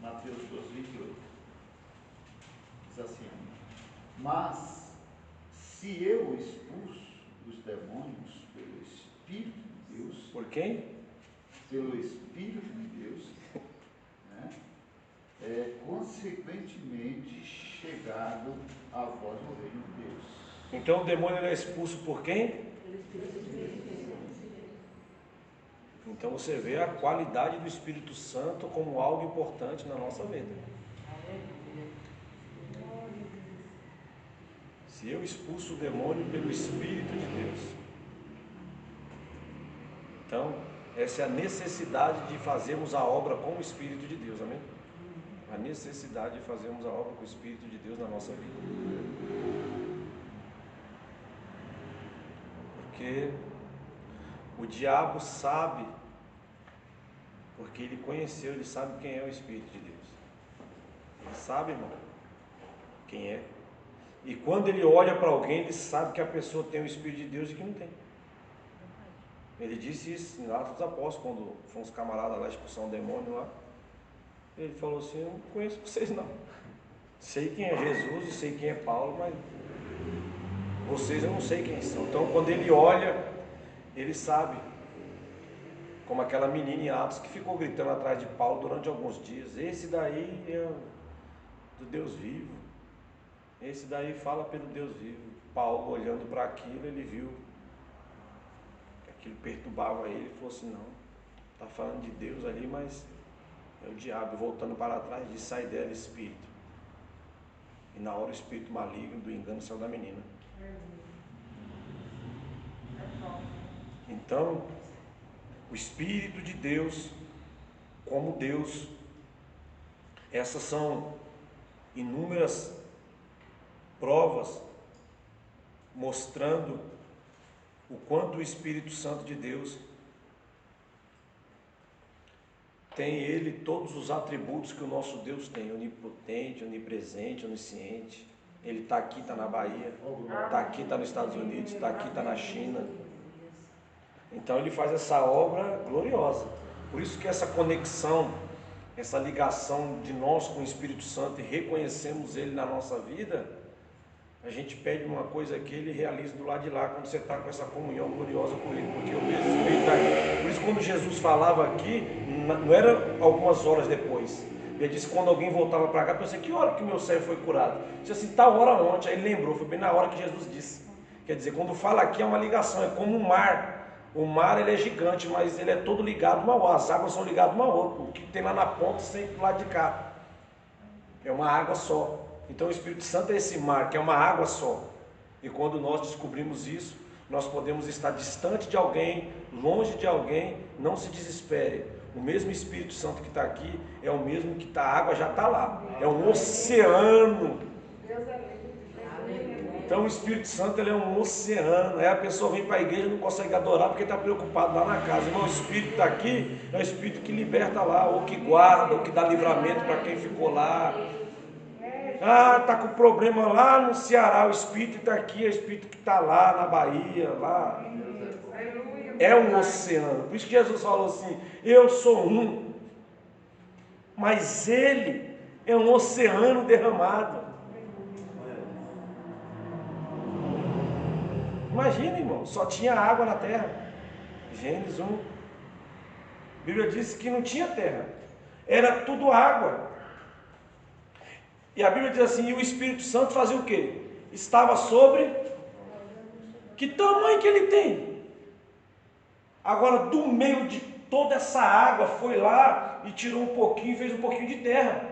Mateus 12, 28. Diz assim: mas se eu expulso os demônios pelo Espírito de Deus, Por quem? pelo Espírito de Deus, né, consequentemente chegado a vós o reino de Deus. Então o demônio ele é expulso por quem? Então você vê a qualidade do Espírito Santo como algo importante na nossa vida. Se eu expulso o demônio pelo Espírito de Deus. Então, essa é a necessidade de fazermos a obra com o Espírito de Deus, amém? A necessidade de fazermos a obra com o Espírito de Deus na nossa vida. Porque o diabo sabe, porque ele conheceu, ele sabe quem é o Espírito de Deus. Ele sabe, irmão, quem é. E quando ele olha para alguém, ele sabe que a pessoa tem o Espírito de Deus e que não tem. Ele disse isso em Atos dos Apóstolos, quando foram os camaradas lá expulsar um demônio lá. Ele falou assim: eu não conheço vocês não. Sei quem é Jesus e sei quem é Paulo, mas vocês eu não sei quem são. Então quando ele olha, ele sabe. Como aquela menina em Atos que ficou gritando atrás de Paulo durante alguns dias: esse daí é do Deus vivo. Esse daí fala pelo Deus vivo. Paulo, olhando para aquilo, ele viu que aquilo perturbava ele e falou assim: não, está falando de Deus ali, mas é o diabo. Voltando para trás, diz: sai dela, espírito. E na hora o espírito maligno do engano saiu da menina. Então, o Espírito de Deus, como Deus, essas são inúmeras provas mostrando o quanto o Espírito Santo de Deus tem ele todos os atributos que o nosso Deus tem: onipotente, onipresente, onisciente. Ele está aqui, está na Bahia, está aqui, está nos Estados Unidos, está aqui, está na China. Então ele faz essa obra gloriosa. Por isso que essa conexão, essa ligação de nós com o Espírito Santo e reconhecemos ele na nossa vida, a gente pede uma coisa que ele realiza do lado de lá, quando você está com essa comunhão gloriosa com ele, porque o mesmo Espírito está aqui. Por isso quando Jesus falava aqui, não era algumas horas depois. Ele disse que quando alguém voltava para cá, eu pensei: que hora que meu servo foi curado? Ele disse assim: tal hora ontem. Aí ele lembrou, foi bem na hora que Jesus disse Quer dizer, quando fala aqui é uma ligação, é como um mar. O mar ele é gigante, mas ele é todo ligado uma a outra. As águas são ligadas uma a outra. O que tem lá na ponta sempre do lado de cá. É uma água só. Então o Espírito Santo é esse mar, que é uma água só. E quando nós descobrimos isso, nós podemos estar distante de alguém, longe de alguém, não se desespere. O mesmo Espírito Santo que está aqui é o mesmo que está, a água já está lá. É um oceano. Então o Espírito Santo ele é um oceano. Aí a pessoa vem para a igreja e não consegue adorar porque está preocupado lá na casa. Irmão, o Espírito está aqui, é o Espírito que liberta lá, ou que guarda, ou que dá livramento para quem ficou lá. Ah, está com problema lá no Ceará, o Espírito está aqui, é o Espírito que está lá na Bahia, lá. É um oceano. Por isso que Jesus falou assim, eu sou um, mas ele é um oceano derramado. Imagina, irmão, só tinha água na terra. Gênesis 1. A Bíblia disse que não tinha terra, era tudo água. E a Bíblia diz assim, e o Espírito Santo fazia o quê? Estava sobre... Que tamanho que ele tem? Agora, do meio de toda essa água, foi lá e tirou um pouquinho, fez um pouquinho de terra.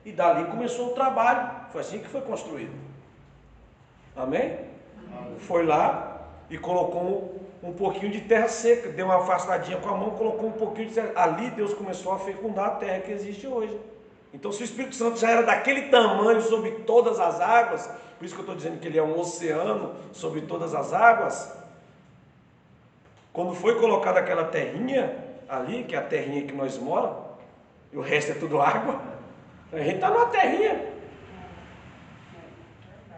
E dali começou o trabalho. Foi assim que foi construído. Amém? Foi lá e colocou um pouquinho de terra seca, deu uma afastadinha com a mão, colocou um pouquinho de terra. Ali Deus começou a fecundar a terra que existe hoje. Então, se o Espírito Santo já era daquele tamanho sobre todas as águas, por isso que eu estou dizendo que ele é um oceano sobre todas as águas, quando foi colocada aquela terrinha ali, que é a terrinha que nós moramos, e o resto é tudo água, a gente está numa terrinha.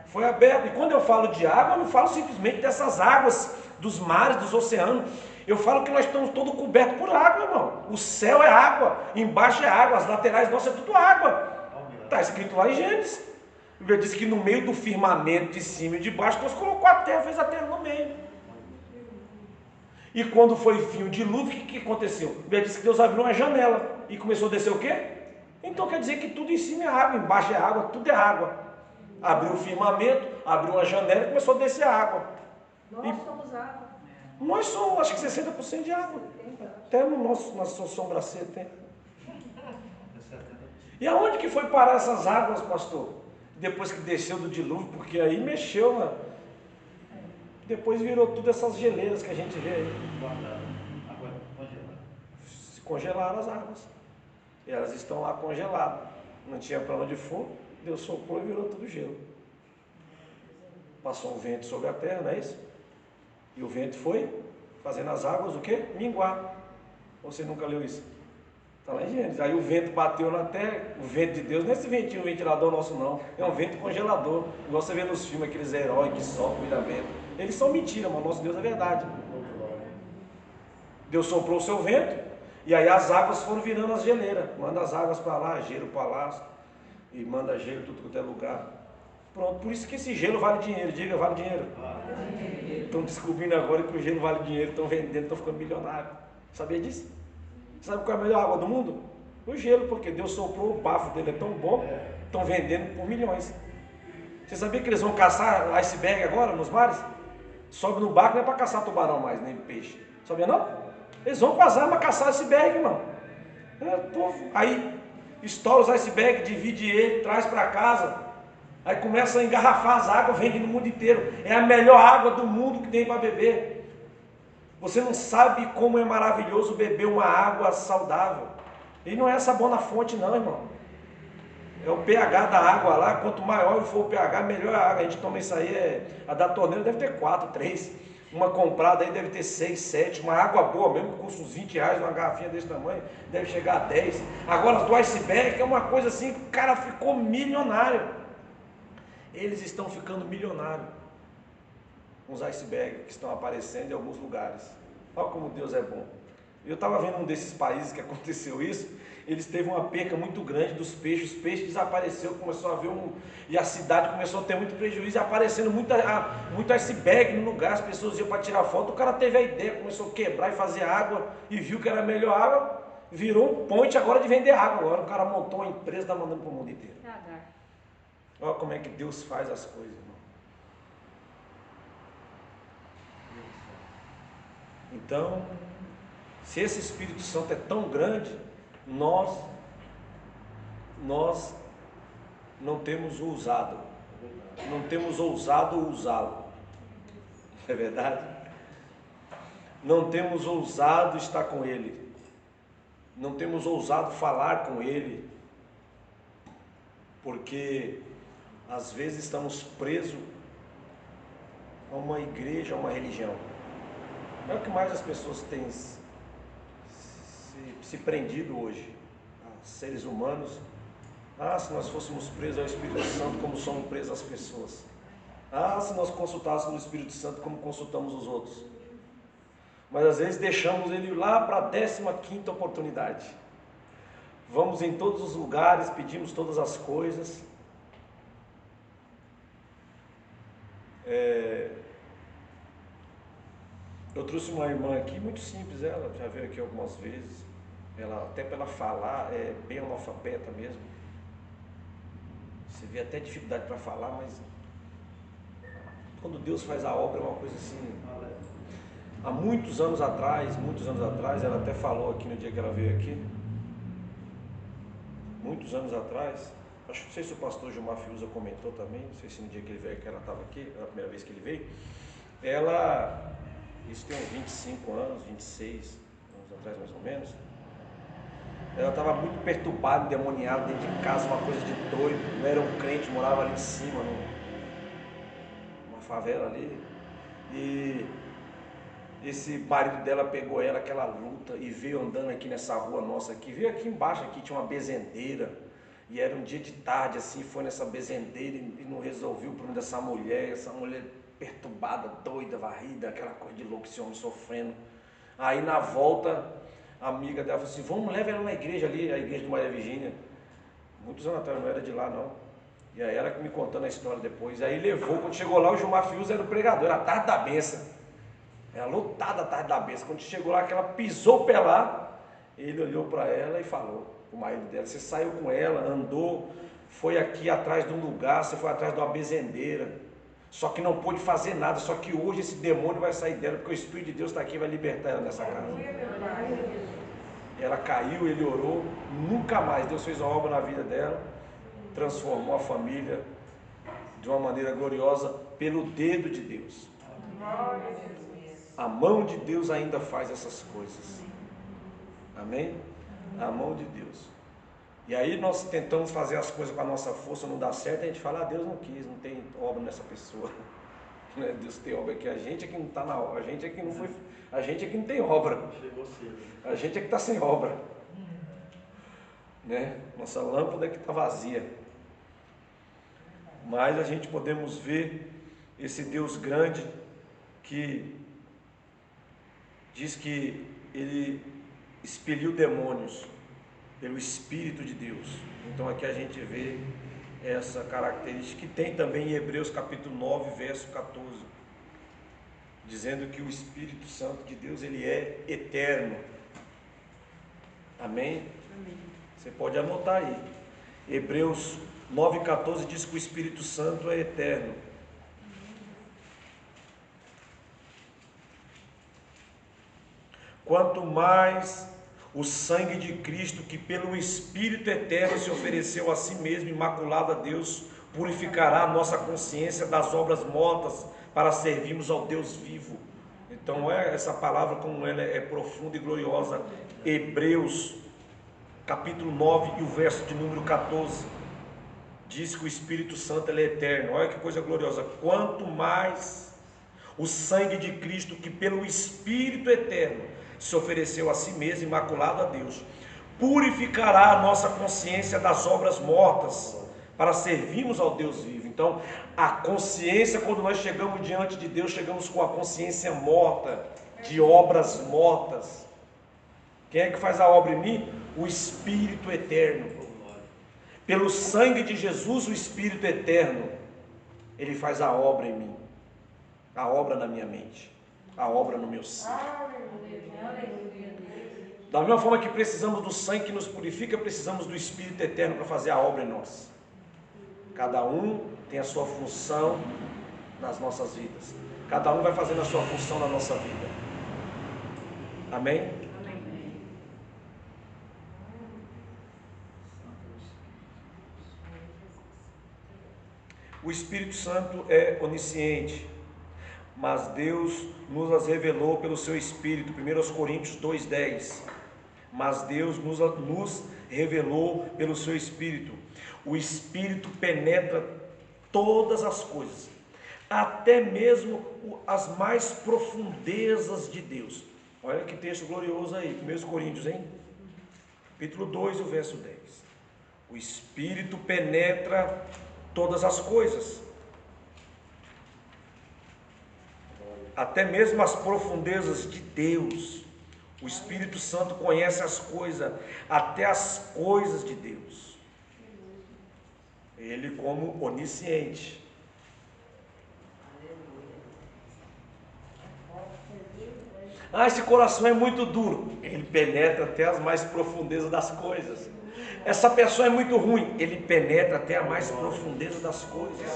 Foi aberto. E quando eu falo de água, eu não falo simplesmente dessas águas, dos mares, dos oceanos. Eu falo que nós estamos todos cobertos por água, irmão. O céu é água, embaixo é água, as laterais nossas é tudo água. Está escrito lá em Gênesis. A Bíblia diz que no meio do firmamento, de cima e de baixo, Deus colocou a terra, fez a terra no meio. E quando foi fim o dilúvio, o que aconteceu? A Bíblia diz que Deus abriu uma janela e começou a descer o quê? Então quer dizer que tudo em cima é água, embaixo é água, tudo é água. Abriu o firmamento, abriu uma janela e começou a descer a água. Nós somos água. Nós somos, acho que 60% de água. Até no nosso sobrancelha tem. E aonde que foi parar essas águas, pastor? Depois que desceu do dilúvio, porque aí mexeu, né? Depois virou tudo essas geleiras que a gente vê aí. Se congelaram as águas. E elas estão lá congeladas. Não tinha para onde for, Deus soprou e virou tudo gelo. Passou um vento sobre a terra, não é isso? E o vento foi fazendo as águas o quê? Minguar. Você nunca leu isso? Está lá em Gênesis. Aí o vento bateu na terra, o vento de Deus, não é esse ventinho, ventilador nosso não, é um vento congelador. Igual você vê nos filmes, aqueles heróis que sopram e dá vento. Eles são mentira, mas o nosso Deus é verdade. Deus soprou o seu vento, e aí as águas foram virando as geleiras. Manda as águas para lá, gelo para lá, e manda gelo tudo quanto é lugar. Pronto, por isso que esse gelo vale dinheiro. Diga, vale dinheiro. Estão descobrindo agora que o gelo vale dinheiro, estão vendendo, estão ficando milionários. Sabia disso? Sabe qual é a melhor água do mundo? O gelo, porque Deus soprou, o bafo dele é tão bom, estão vendendo por milhões. Você sabia que eles vão caçar iceberg agora nos mares? Sobe no barco, não é para caçar tubarão mais, nem peixe. Sabia não? Eles vão com as armas caçar iceberg, irmão. Aí estoura os iceberg, divide ele, traz para casa. Aí começa a engarrafar as águas, vende no mundo inteiro. É a melhor água do mundo que tem para beber. Você não sabe como é maravilhoso beber uma água saudável. E não é essa boa na fonte não, irmão. É o pH da água lá. Quanto maior for o pH, melhor a água. A gente toma isso aí, a da torneira deve ter 4, 3. Uma comprada aí deve ter 6, 7. Uma água boa mesmo, que custa uns 20 reais, uma garrafinha desse tamanho, deve chegar a 10. Agora do iceberg é uma coisa assim, o cara ficou milionário. Eles estão ficando milionários. Uns icebergs que estão aparecendo em alguns lugares. Olha como Deus é bom. Eu estava vendo um desses países que aconteceu isso. Eles teve uma perca muito grande dos peixes. Os peixes desapareceram, começou a haver e a cidade começou a ter muito prejuízo. E aparecendo muito iceberg no lugar. As pessoas iam para tirar foto. O cara teve a ideia, começou a quebrar e fazer água. E viu que era a melhor água. Virou um ponte agora de vender água. Agora o cara montou uma empresa e está mandando para o mundo inteiro. Olha como é que Deus faz as coisas, irmão. Então, se esse Espírito Santo é tão grande, nós não temos usado, não temos ousado usá-lo. É verdade? Não temos ousado estar com Ele, não temos ousado falar com Ele, porque às vezes estamos presos a uma igreja, a uma religião. É o que mais as pessoas têm se prendido hoje, a seres humanos. Se nós fôssemos presos ao Espírito Santo como somos presos às pessoas. Se nós consultássemos o Espírito Santo como consultamos os outros. Mas às vezes deixamos ele lá para a 15ª oportunidade. Vamos em todos os lugares, pedimos todas as coisas. Eu trouxe uma irmã aqui, muito simples, ela já veio aqui algumas vezes. Ela, até para ela falar, é bem analfabeta mesmo. Você vê até dificuldade para falar, mas quando Deus faz a obra é uma coisa assim. Há muitos anos atrás, ela até falou aqui no dia que ela veio aqui. Muitos anos atrás, não sei se o pastor Gilmar Fiuza comentou também, não sei se no dia que ele veio, que ela estava aqui, a primeira vez que ele veio. Ela, isso tem uns 25 anos, 26 anos atrás mais ou menos. Ela estava muito perturbada, endemoniada dentro de casa, uma coisa de doido. Não era um crente, morava ali em cima, numa favela ali. E esse marido dela pegou ela, aquela luta, e veio andando aqui nessa rua nossa aqui. Veio aqui embaixo, aqui tinha uma bezendeira. E era um dia de tarde, assim, foi nessa bezendeira e não resolveu o problema dessa mulher. Essa mulher perturbada, doida, varrida, aquela coisa de louco, esse homem sofrendo. Aí na volta, a amiga dela falou assim: vamos, leva ela na igreja ali, a igreja de Maria Virgínia. Muitos anos atrás, não era de lá não. E aí ela me contando a história depois. Aí levou, quando chegou lá, o Gilmar Fiuza era o pregador, era a tarde da benção. Era lotada a tarde da benção. Quando chegou lá, que ela pisou o pé lá, ele olhou para ela e falou, o marido dela: você saiu com ela, andou, foi aqui atrás de um lugar, você foi atrás de uma bezendeira, só que não pôde fazer nada, só que hoje esse demônio vai sair dela, porque o Espírito de Deus está aqui e vai libertar ela nessa casa. Ela caiu, ele orou, nunca mais. Deus fez uma obra na vida dela, transformou a família de uma maneira gloriosa pelo dedo de Deus. A mão de Deus ainda faz essas coisas. Amém? A mão de Deus. E aí nós tentamos fazer as coisas com a nossa força, não dá certo, a gente fala: Deus não quis, não tem obra nessa pessoa. Deus tem obra aqui, a gente é que não está na obra, a gente é que não foi, a gente é que não tem obra. A gente é que está sem obra. Né? Nossa lâmpada é que está vazia. Mas a gente podemos ver esse Deus grande que diz que Ele expeliu demônios pelo Espírito de Deus. Então aqui a gente vê essa característica que tem também em Hebreus capítulo 9, verso 14, dizendo que o Espírito Santo de Deus, ele é eterno. Amém? Amém. Você pode anotar aí. Hebreus 9,14 diz que o Espírito Santo é eterno. Quanto mais o sangue de Cristo, que pelo Espírito eterno se ofereceu a si mesmo, imaculado a Deus, purificará a nossa consciência das obras mortas, para servirmos ao Deus vivo. Então essa palavra, como ela é profunda e gloriosa. Hebreus capítulo 9 e o verso de número 14 diz que o Espírito Santo, ele é eterno. Olha que coisa gloriosa. Quanto mais o sangue de Cristo, que pelo Espírito eterno se ofereceu a si mesmo, imaculado a Deus, purificará a nossa consciência das obras mortas, para servirmos ao Deus vivo. Então a consciência, quando nós chegamos diante de Deus, chegamos com a consciência morta, de obras mortas. Quem é que faz a obra em mim? O Espírito eterno. Pelo sangue de Jesus, o Espírito eterno, ele faz a obra em mim, a obra na minha mente, a obra no meu ser. Da mesma forma que precisamos do sangue que nos purifica, precisamos do Espírito eterno para fazer a obra em nós. Cada um tem a sua função nas nossas vidas. Cada um vai fazendo a sua função na nossa vida. Amém? Amém. O Espírito Santo é onisciente, mas Deus nos as revelou pelo seu Espírito. 1 Coríntios 2,10. Mas Deus nos revelou pelo seu Espírito. O Espírito penetra todas as coisas, até mesmo as mais profundezas de Deus. Olha que texto glorioso aí, 1 Coríntios, hein? Capítulo 2, o verso 10. O Espírito penetra todas as coisas, até mesmo as profundezas de Deus. O Espírito Santo conhece as coisas, até as coisas de Deus. Ele como onisciente. Esse coração é muito duro. Ele penetra até as mais profundezas das coisas. Essa pessoa é muito ruim. Ele penetra até a mais profundeza das coisas.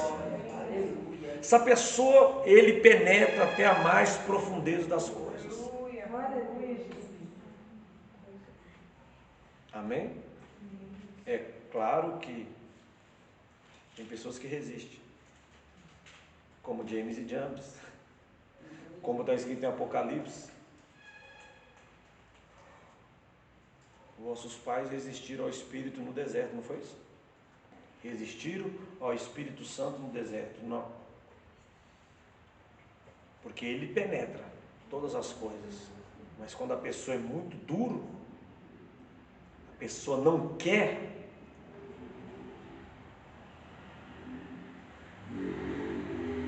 Essa pessoa, ele penetra até a mais profundeza das coisas. Amém? É claro que tem pessoas que resistem, como James e Jambres, como está escrito em Apocalipse. Vossos pais resistiram ao Espírito no deserto, não foi isso? Resistiram ao Espírito Santo no deserto, não. Porque ele penetra todas as coisas. Mas quando a pessoa é muito duro, a pessoa não quer,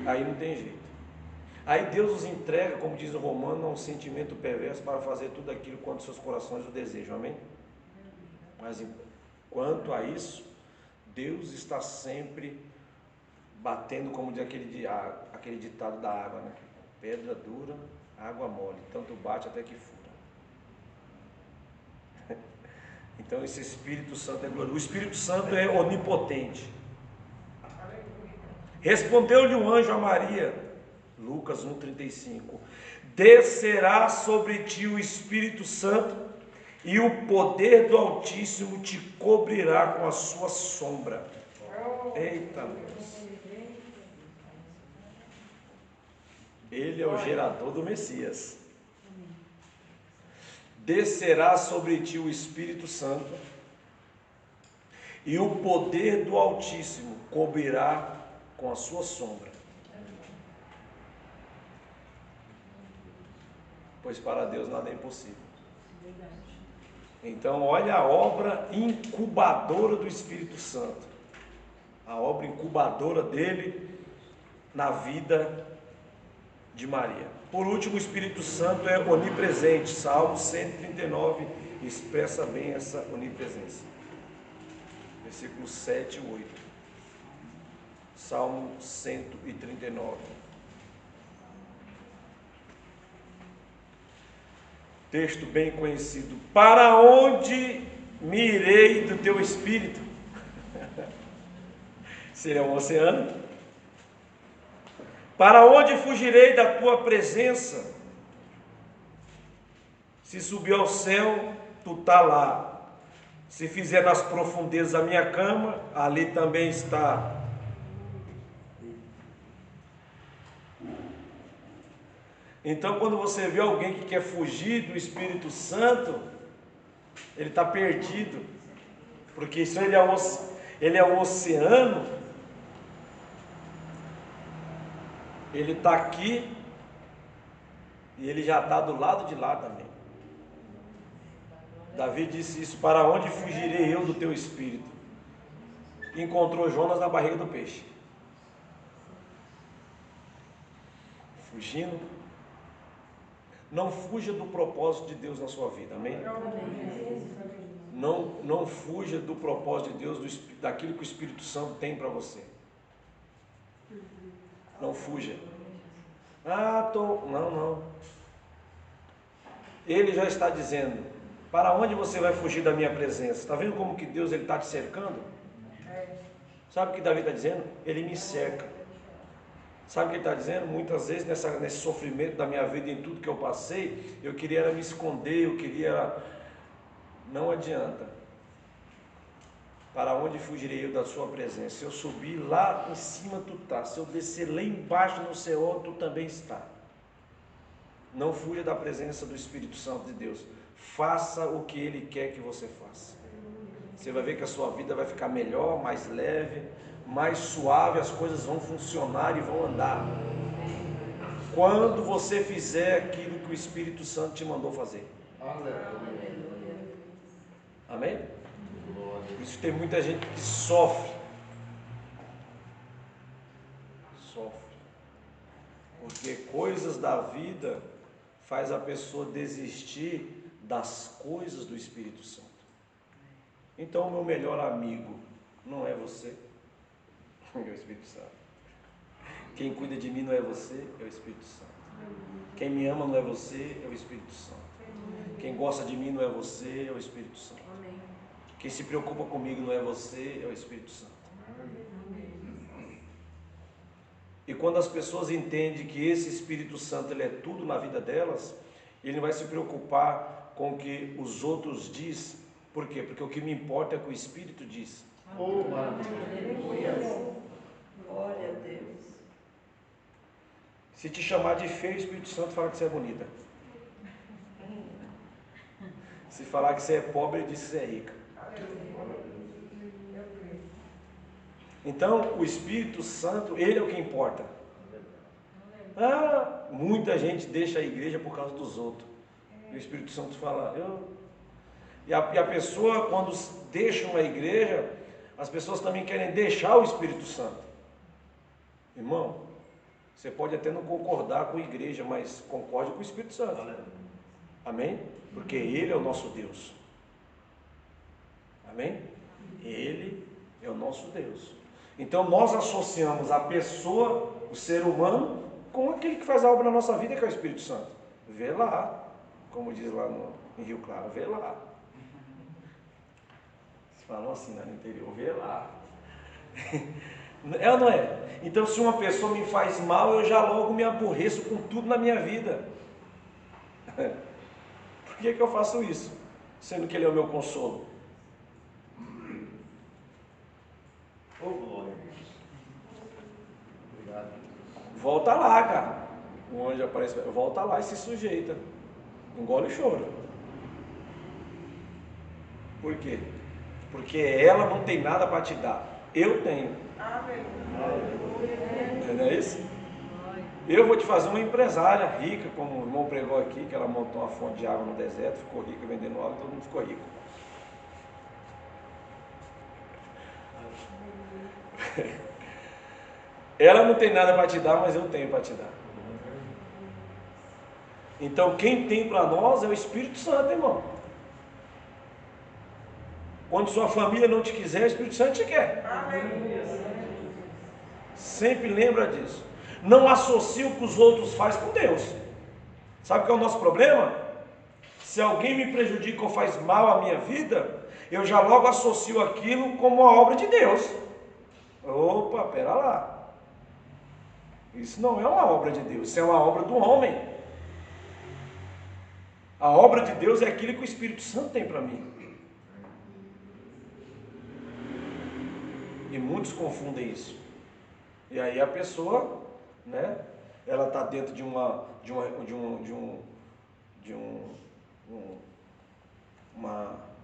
aí não tem jeito. Aí Deus os entrega, como diz o Romano, a um sentimento perverso para fazer tudo aquilo quanto seus corações o desejam. Amém? Mas quanto a isso, Deus está sempre batendo, como diz aquele ditado da água, né? Pedra dura, água mole, tanto bate até que fura. Então esse Espírito Santo é glorioso. O Espírito Santo é onipotente. Respondeu-lhe o anjo a Maria, Lucas 1,35: descerá sobre ti o Espírito Santo, e o poder do Altíssimo te cobrirá com a sua sombra. Eita Deus! Ele é o gerador do Messias. Descerá sobre ti o Espírito Santo, e o poder do Altíssimo cobrirá com a sua sombra. Pois para Deus nada é impossível. Então, olha a obra incubadora do Espírito Santo. A obra incubadora dele na vida de Maria. Por último, o Espírito Santo é onipresente. Salmo 139 expressa bem essa onipresença. Versículos 7 e 8. Salmo 139. Texto bem conhecido. Para onde me irei do teu Espírito? Seria um oceano. Para onde fugirei da tua presença? Se subir ao céu, tu está lá. Se fizer nas profundezas a minha cama, ali também está. Então, quando você vê alguém que quer fugir do Espírito Santo, ele está perdido, porque isso ele é um oceano, ele está aqui e ele já está do lado de lá também. Davi disse isso: para onde fugirei eu do teu Espírito? Encontrou Jonas na barriga do peixe, fugindo. Não fuja do propósito de Deus na sua vida, amém? Não fuja do propósito de Deus, daquilo que o Espírito Santo tem para você. Não fuja. Não. Ele já está dizendo: para onde você vai fugir da minha presença? Está vendo como que Deus está te cercando? Sabe o que Davi está dizendo? Ele me cerca. Sabe o que ele está dizendo? Muitas vezes nesse sofrimento da minha vida, em tudo que eu passei, eu queria era me esconder, eu queria... Não adianta. Para onde fugirei eu da sua presença? Se eu subir lá em cima, tu está. Se eu descer lá embaixo no céu, tu também está. Não fuja da presença do Espírito Santo de Deus. Faça o que Ele quer que você faça. Você vai ver que a sua vida vai ficar melhor, mais leve, mais suave, as coisas vão funcionar e vão andar. Quando você fizer aquilo que o Espírito Santo te mandou fazer. Amém? Por isso tem muita gente que sofre. Porque coisas da vida faz a pessoa desistir das coisas do Espírito Santo. Então o meu melhor amigo não é você, é o Espírito Santo. Quem cuida de mim não é você, é o Espírito Santo. Quem me ama não é você, é o Espírito Santo. Quem gosta de mim não é você, é o Espírito Santo. Quem se preocupa comigo não é você, é o Espírito Santo. E quando as pessoas entendem que esse Espírito Santo ele é tudo na vida delas, ele não vai se preocupar com o que os outros dizem. Por quê? Porque o que me importa é o que o Espírito diz. Glória a Deus. Se te chamar de feio, o Espírito Santo fala que você é bonita. Se falar que você é pobre, ele diz que você é rica. Então, o Espírito Santo, ele é o que importa. Muita gente deixa a igreja por causa dos outros. E o Espírito Santo fala, E a pessoa, quando deixam a igreja, as pessoas também querem deixar o Espírito Santo. Irmão, você pode até não concordar com a igreja, mas concorde com o Espírito Santo. Amém? Porque Ele é o nosso Deus. Amém? Ele é o nosso Deus. Então nós associamos a pessoa, o ser humano, com aquele que faz a obra na nossa vida, que é o Espírito Santo. Vê lá, como diz lá em Rio Claro, vê lá. Eles falam assim lá no interior, vê lá. É ou não é? Então se uma pessoa me faz mal, eu já logo me aborreço com tudo na minha vida. Por que eu faço isso? Sendo que Ele é o meu consolo. Volta lá, cara. O anjo aparece, volta lá e se sujeita. Engole o choro. Por quê? Porque ela não tem nada para te dar. Eu tenho. Não é isso? Eu vou te fazer uma empresária rica, como o irmão pregou aqui, que ela montou uma fonte de água no deserto, ficou rica vendendo água, todo mundo ficou rico. Ela não tem nada para te dar, mas eu tenho para te dar. Então quem tem para nós é o Espírito Santo, irmão. Quando sua família não te quiser, o Espírito Santo te quer. Sempre lembra disso. Não associe o que os outros fazem com Deus. Sabe qual é o nosso problema? Se alguém me prejudica ou faz mal à minha vida, eu já logo associo aquilo como uma obra de Deus. Opa, pera lá. Isso não é uma obra de Deus, isso é uma obra do homem. A obra de Deus é aquilo que o Espírito Santo tem para mim. E muitos confundem isso. E aí a pessoa, né? Ela está dentro de uma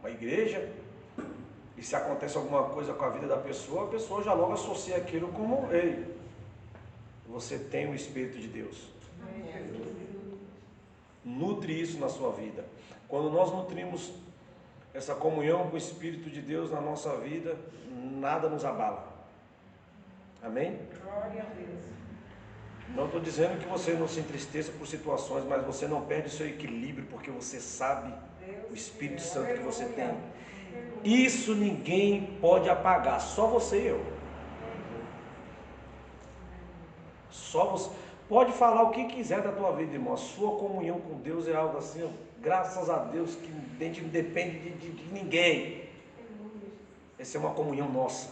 igreja, e se acontece alguma coisa com a vida da pessoa, a pessoa já logo associa aquilo como, ei, você tem o Espírito de Deus. Nutre isso na sua vida. Quando nós nutrimos essa comunhão com o Espírito de Deus na nossa vida, nada nos abala. Amém? Glória a Deus. Não estou dizendo que você não se entristeça por situações, mas você não perde o seu equilíbrio, porque você sabe o Espírito Santo que você tem. Isso ninguém pode apagar, só você e eu. Só você. Pode falar o que quiser da tua vida, irmão. A sua comunhão com Deus é algo assim, graças a Deus, que a gente não depende de ninguém. Essa é uma comunhão nossa.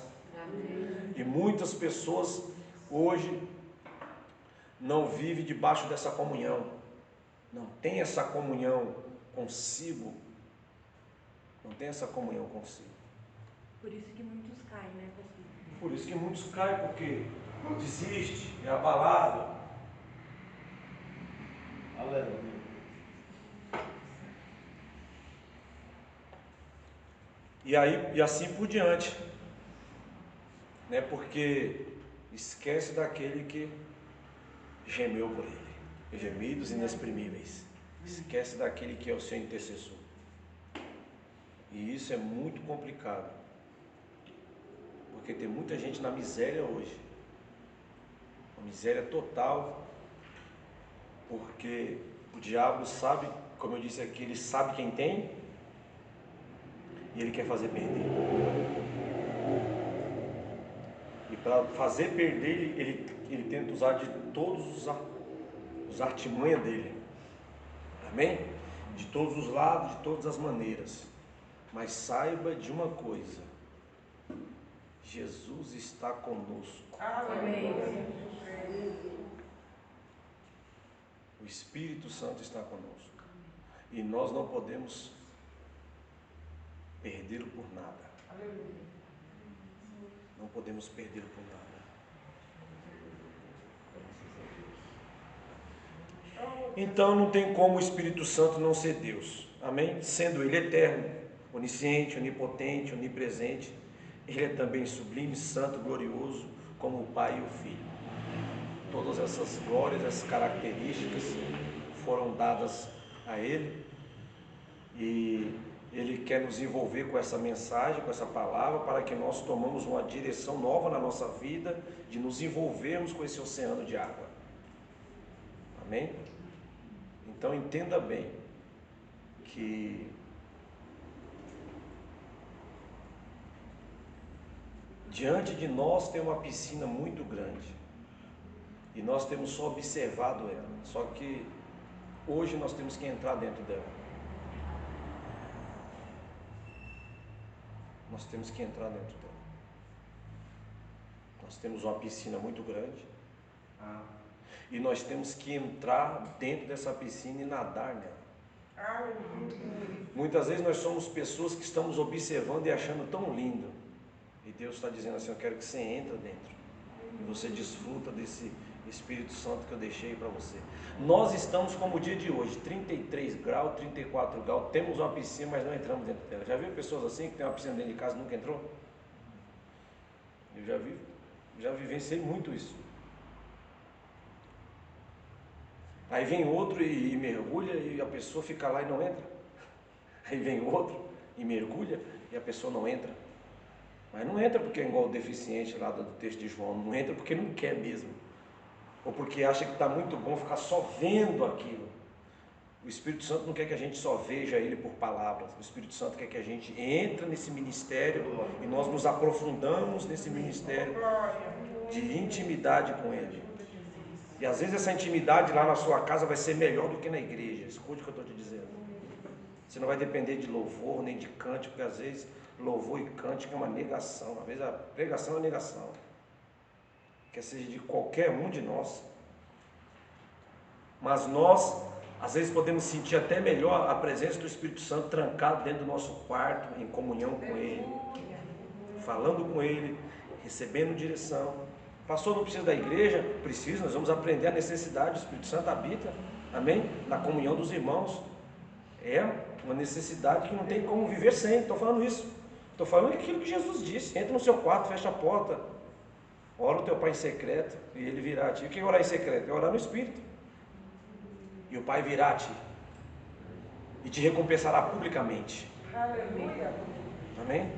E muitas pessoas hoje não vive debaixo dessa comunhão, não tem essa comunhão consigo, não tem essa comunhão consigo. Por isso que muitos caem, né, pastor? Por isso que muitos caem, porque desiste, é abalado. Aleluia. E assim por diante, né? Porque esquece daquele que gemeu por ele, gemidos inexprimíveis. Esquece daquele que é o seu intercessor. E isso é muito complicado, porque tem muita gente na miséria hoje, uma miséria total, porque o diabo sabe, como eu disse aqui, ele sabe quem tem e ele quer fazer perder. E para fazer perder, ele tenta usar de todos os artimanhas dele. Amém? De todos os lados, de todas as maneiras. Mas saiba de uma coisa: Jesus está conosco. Amém. O Espírito Santo está conosco. E nós não podemos perdê-lo por nada. Não podemos perdê-lo por nada. Então não tem como o Espírito Santo não ser Deus. Amém? Sendo Ele eterno, onisciente, onipotente, onipresente, Ele é também sublime, santo, glorioso, como o Pai e o Filho. Todas essas glórias, essas características foram dadas a Ele, e Ele quer nos envolver com essa mensagem, com essa palavra, para que nós tomamos uma direção nova na nossa vida, de nos envolvermos com esse oceano de água. Amém? Então entenda bem que diante de nós tem uma piscina muito grande e nós temos só observado ela, só que hoje nós temos que entrar dentro dela. Nós temos que entrar dentro dela. Nós temos uma piscina muito grande e nós temos que entrar dentro dessa piscina e nadar nela. Muitas vezes nós somos pessoas que estamos observando e achando tão lindo, e Deus está dizendo assim: eu quero que você entre dentro e você desfruta desse Espírito Santo que eu deixei para você. Nós estamos como o dia de hoje, 33 graus, 34 graus, temos uma piscina, mas não entramos dentro dela. Já viu pessoas assim que tem uma piscina dentro de casa e nunca entrou? Eu já vivenciei muito isso. Aí vem outro e mergulha e a pessoa fica lá e não entra. Aí vem outro e mergulha e a pessoa não entra. Mas não entra porque é igual o deficiente lá do texto de João, não entra porque não quer mesmo. Ou porque acha que está muito bom ficar só vendo aquilo. O Espírito Santo não quer que a gente só veja Ele por palavras. O Espírito Santo quer que a gente entre nesse ministério e nós nos aprofundamos nesse ministério de intimidade com Ele. E às vezes essa intimidade lá na sua casa vai ser melhor do que na igreja. Escute o que eu estou te dizendo. Você não vai depender de louvor nem de cântico, porque às vezes louvor e cântico é uma negação. Às vezes a pregação é uma negação. Quer seja de qualquer um de nós. Mas nós, às vezes, podemos sentir até melhor a presença do Espírito Santo trancado dentro do nosso quarto, em comunhão com Ele, falando com Ele, recebendo direção. Pastor, não precisa da igreja? Precisa, nós vamos aprender a necessidade. O Espírito Santo habita, amém? Na comunhão dos irmãos. É uma necessidade que não tem como viver sem. Estou falando isso. Estou falando aquilo que Jesus disse: entra no seu quarto, fecha a porta, ora o teu Pai em secreto e Ele virá a ti. O que é orar em secreto? É orar no Espírito. E o Pai virá a ti e te recompensará publicamente. Aleluia. Amém?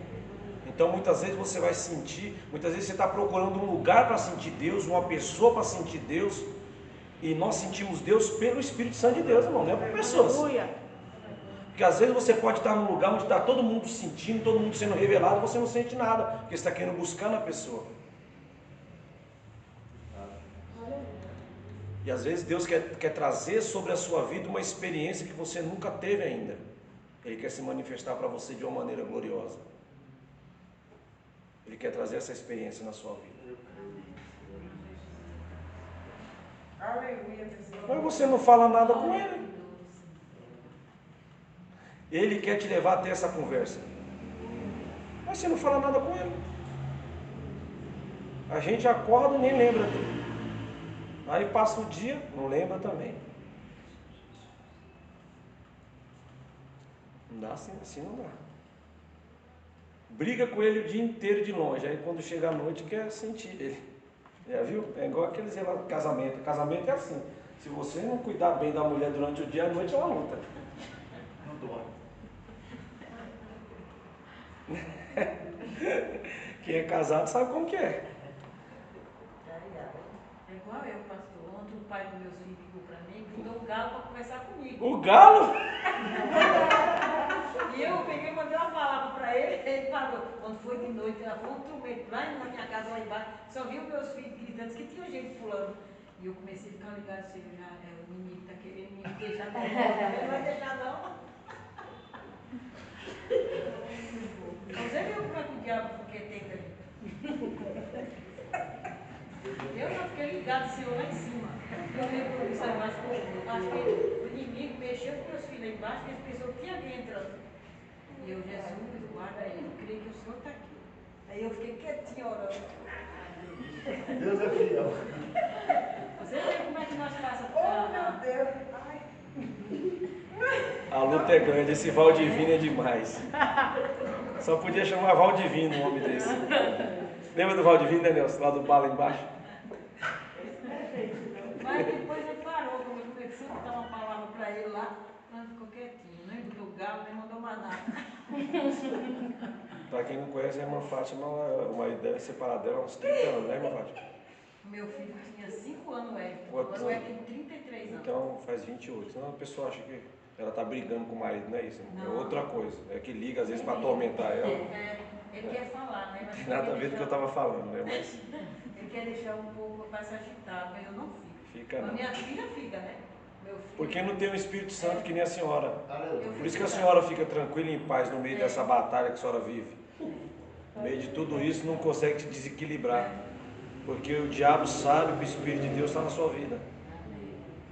Então muitas vezes você vai sentir, muitas vezes você está procurando um lugar para sentir Deus, uma pessoa para sentir Deus, e nós sentimos Deus pelo Espírito Santo de Deus, irmão, não é por pessoas. Aleluia. Porque às vezes você pode estar num lugar onde está todo mundo sentindo, todo mundo sendo revelado, e você não sente nada, porque você está querendo buscar na pessoa. E às vezes Deus quer trazer sobre a sua vida uma experiência que você nunca teve ainda. Ele quer se manifestar para você de uma maneira gloriosa. Ele quer trazer essa experiência na sua vida. Mas você não fala nada com ele. Ele quer te levar até essa conversa. Mas você não fala nada com ele. A gente acorda e nem lembra dele. Aí passa o dia, não lembra também. Não dá assim, assim não dá. Briga com ele o dia inteiro de longe. Aí quando chega a noite quer sentir ele. Já viu? É igual aqueles casamento. Casamento é assim. Se você não cuidar bem da mulher durante o dia, a noite é uma luta. Não dorme. Quem é casado sabe como que é. É igual eu, pastor. Ontem o pai dos meus filhos ligou para mim e botou o galo para conversar comigo. O galo? E eu peguei e mandei uma palavra para ele parou. Quando foi de noite, ela foi um instrumento lá na minha casa, lá embaixo, só vi os meus filhos gritando que tinha gente pulando. E eu comecei a ficar ligado assim, já, o inimigo está querendo me deixar de volta, não vai deixar não. Você viu como é que o diabo porque tenta ali? Eu já fiquei ligado assim, lá em cima. Eu lembro que eu acho que o inimigo mexeu com meus filhos lá embaixo, que eles pensaram que tinha alguém entrando. E eu, Jesus, guarda ele, eu creio que o Senhor está aqui. Aí eu fiquei quietinho orando. Deus é fiel. Você vê como é que nós passamos. Oh, meu Deus. Ai. A luta é grande, esse Valdivino é demais. Só podia chamar Valdivino um homem desse. Lembra do Valdivino, né, Nelson? Lá do bala embaixo? Mas depois ele parou, como eu comecei a botar uma palavra para ele lá, mas ficou quietinho, nem botou galo, nem mandou mais nada. Para quem não conhece, a irmã Fátima, o marido dela é separado dela há uns 30 anos, né, irmã Fátima? Meu filho tinha 5 anos, Quantos agora o anos? tem 33 anos. Então faz 28. Senão a pessoa acha que ela está brigando com o marido, não é isso? É Não. outra coisa. É que liga às vezes para atormentar ela. Ele quer falar, né? Mas Tem nada a ver com o que eu estava falando, né? Mas ele quer deixar um pouco mais agitado, mas eu não fico. fica A não. minha filha fica, né? Meu filho. Porque não tem um Espírito Santo que nem a senhora. Aleluia. Por isso que a senhora fica tranquila e em paz no meio dessa batalha que a senhora vive. No meio de tudo isso, não consegue te desequilibrar. Porque o diabo sabe que o Espírito de Deus está na sua vida.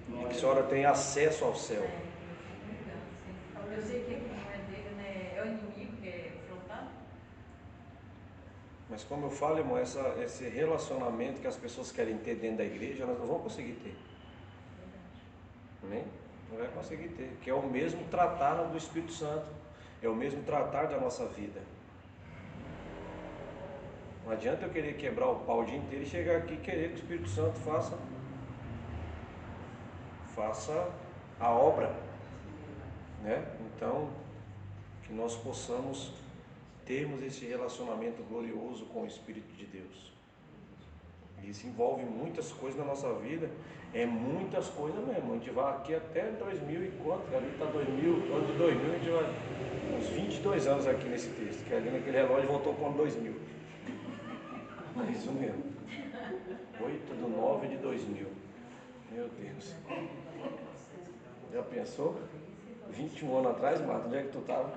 E que a senhora tem acesso ao céu. Eu sei que não é dele, né? É o inimigo que é afrontado. Mas como eu falo, irmão, esse relacionamento que as pessoas querem ter dentro da igreja, elas não vão conseguir ter. Amém? Não vai conseguir ter. Que é o mesmo tratar do Espírito Santo. É o mesmo tratar da nossa vida. Não adianta eu querer quebrar o pau o dia inteiro e chegar aqui e querer que o Espírito Santo faça a obra, né? Então, que nós possamos termos esse relacionamento glorioso com o Espírito de Deus. Isso envolve muitas coisas na nossa vida, é muitas coisas mesmo. A gente vai aqui até 2000 e quanto? Ali está 2000, ano de 2000, a gente vai uns 22 anos aqui nesse texto, que ali naquele relógio voltou para o ano 2000. É isso mesmo. 8/9/2000. Meu Deus. Já pensou? 21 anos atrás, Marta, onde é que tu estava?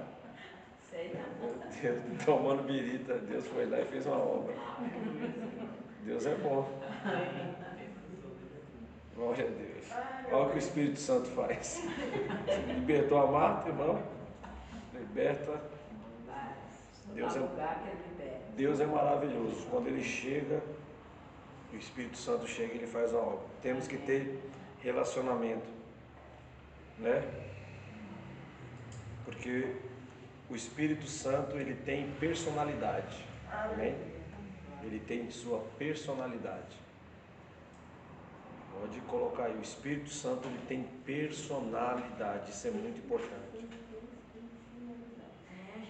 Sei não. Meu Deus, tomando birita. Deus foi lá e fez uma obra. Deus é bom. Glória a Deus. Olha o que o Espírito Santo faz. Libertou a Marta, irmão. Liberta. Deus é maravilhoso. Quando Ele chega, o Espírito Santo chega e Ele faz a obra. Temos que ter relacionamento, né? Porque o Espírito Santo, ele tem personalidade. Amém? Ele tem sua personalidade. Pode colocar aí, o Espírito Santo, ele tem personalidade. Isso é muito importante.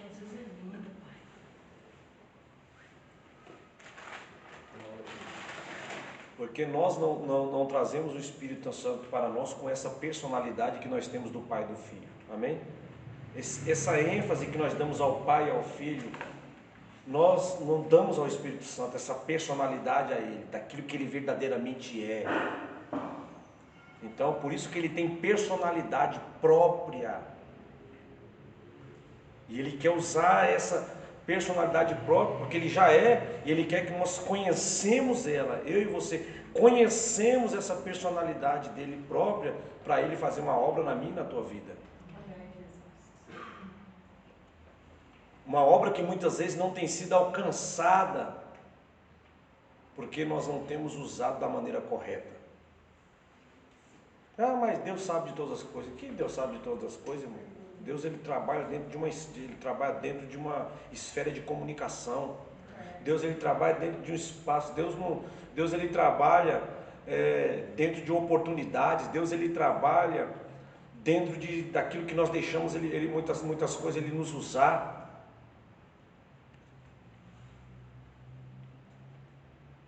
Jesus é lindo, Pai. Porque nós não trazemos o Espírito Santo para nós com essa personalidade que nós temos do Pai e do Filho. Amém? Essa ênfase que nós damos ao Pai e ao Filho, nós não damos ao Espírito Santo essa personalidade a Ele, daquilo que Ele verdadeiramente é. Então, por isso que Ele tem personalidade própria. E Ele quer usar personalidade própria, porque Ele já é, e Ele quer que nós conhecemos ela, eu e você, conhecemos essa personalidade dele própria, para Ele fazer uma obra na minha e na tua vida. Uma obra que muitas vezes não tem sido alcançada, porque nós não temos usado da maneira correta. Ah, mas Deus sabe de todas as coisas. Que Deus sabe de todas as coisas, irmão? Deus, ele trabalha dentro de uma esfera de comunicação. Deus, ele trabalha dentro de um espaço. Deus ele trabalha dentro de oportunidades. Deus, ele trabalha dentro daquilo que nós deixamos muitas coisas ele nos usar.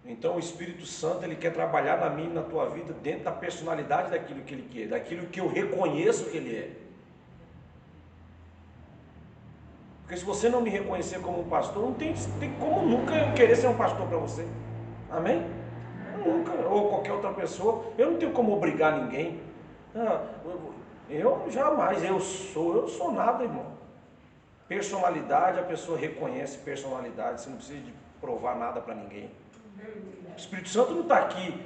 Então o Espírito Santo, ele quer trabalhar na minha e na tua vida dentro da personalidade daquilo que ele quer, daquilo que eu reconheço que ele é. Porque se você não me reconhecer como um pastor, não tem como nunca eu querer ser um pastor para você. Amém? Nunca, ou qualquer outra pessoa. Eu não tenho como obrigar ninguém. Eu jamais, eu sou nada, irmão. Personalidade, a pessoa reconhece personalidade, você não precisa de provar nada para ninguém. O Espírito Santo não está aqui,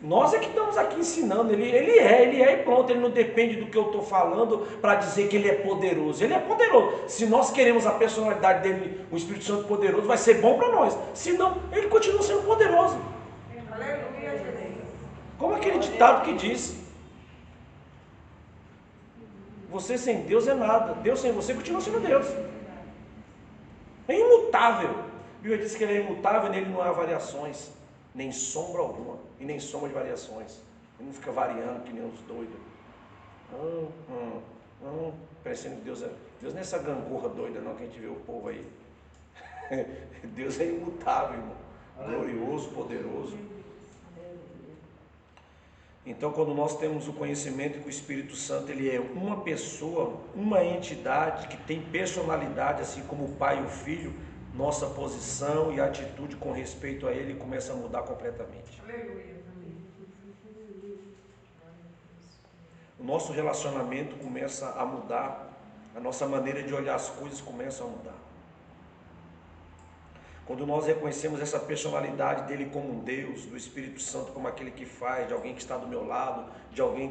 nós é que estamos aqui ensinando, ele é e pronto, ele não depende do que eu estou falando para dizer que ele é poderoso. Ele é poderoso. Se nós queremos a personalidade dele, o Espírito Santo poderoso, vai ser bom para nós. Se não, ele continua sendo poderoso. Como aquele ditado que diz: você sem Deus é nada, Deus sem você continua sendo Deus. É imutável. A Bíblia diz que ele é imutável, nele não há variações, nem sombra alguma, e nem sombra de variações. Ele não fica variando que nem os doidos. Parecendo que Deus não é essa gangorra doida não, que a gente vê o povo aí. Deus é imutável, irmão. Glorioso, poderoso. Então, quando nós temos o conhecimento que o Espírito Santo, ele é uma pessoa, uma entidade que tem personalidade, assim como o Pai e o Filho, nossa posição e atitude com respeito a ele começa a mudar completamente. O nosso relacionamento começa a mudar, a nossa maneira de olhar as coisas começa a mudar. Quando nós reconhecemos essa personalidade dele como um Deus, do Espírito Santo como aquele que faz, de alguém que está do meu lado, de alguém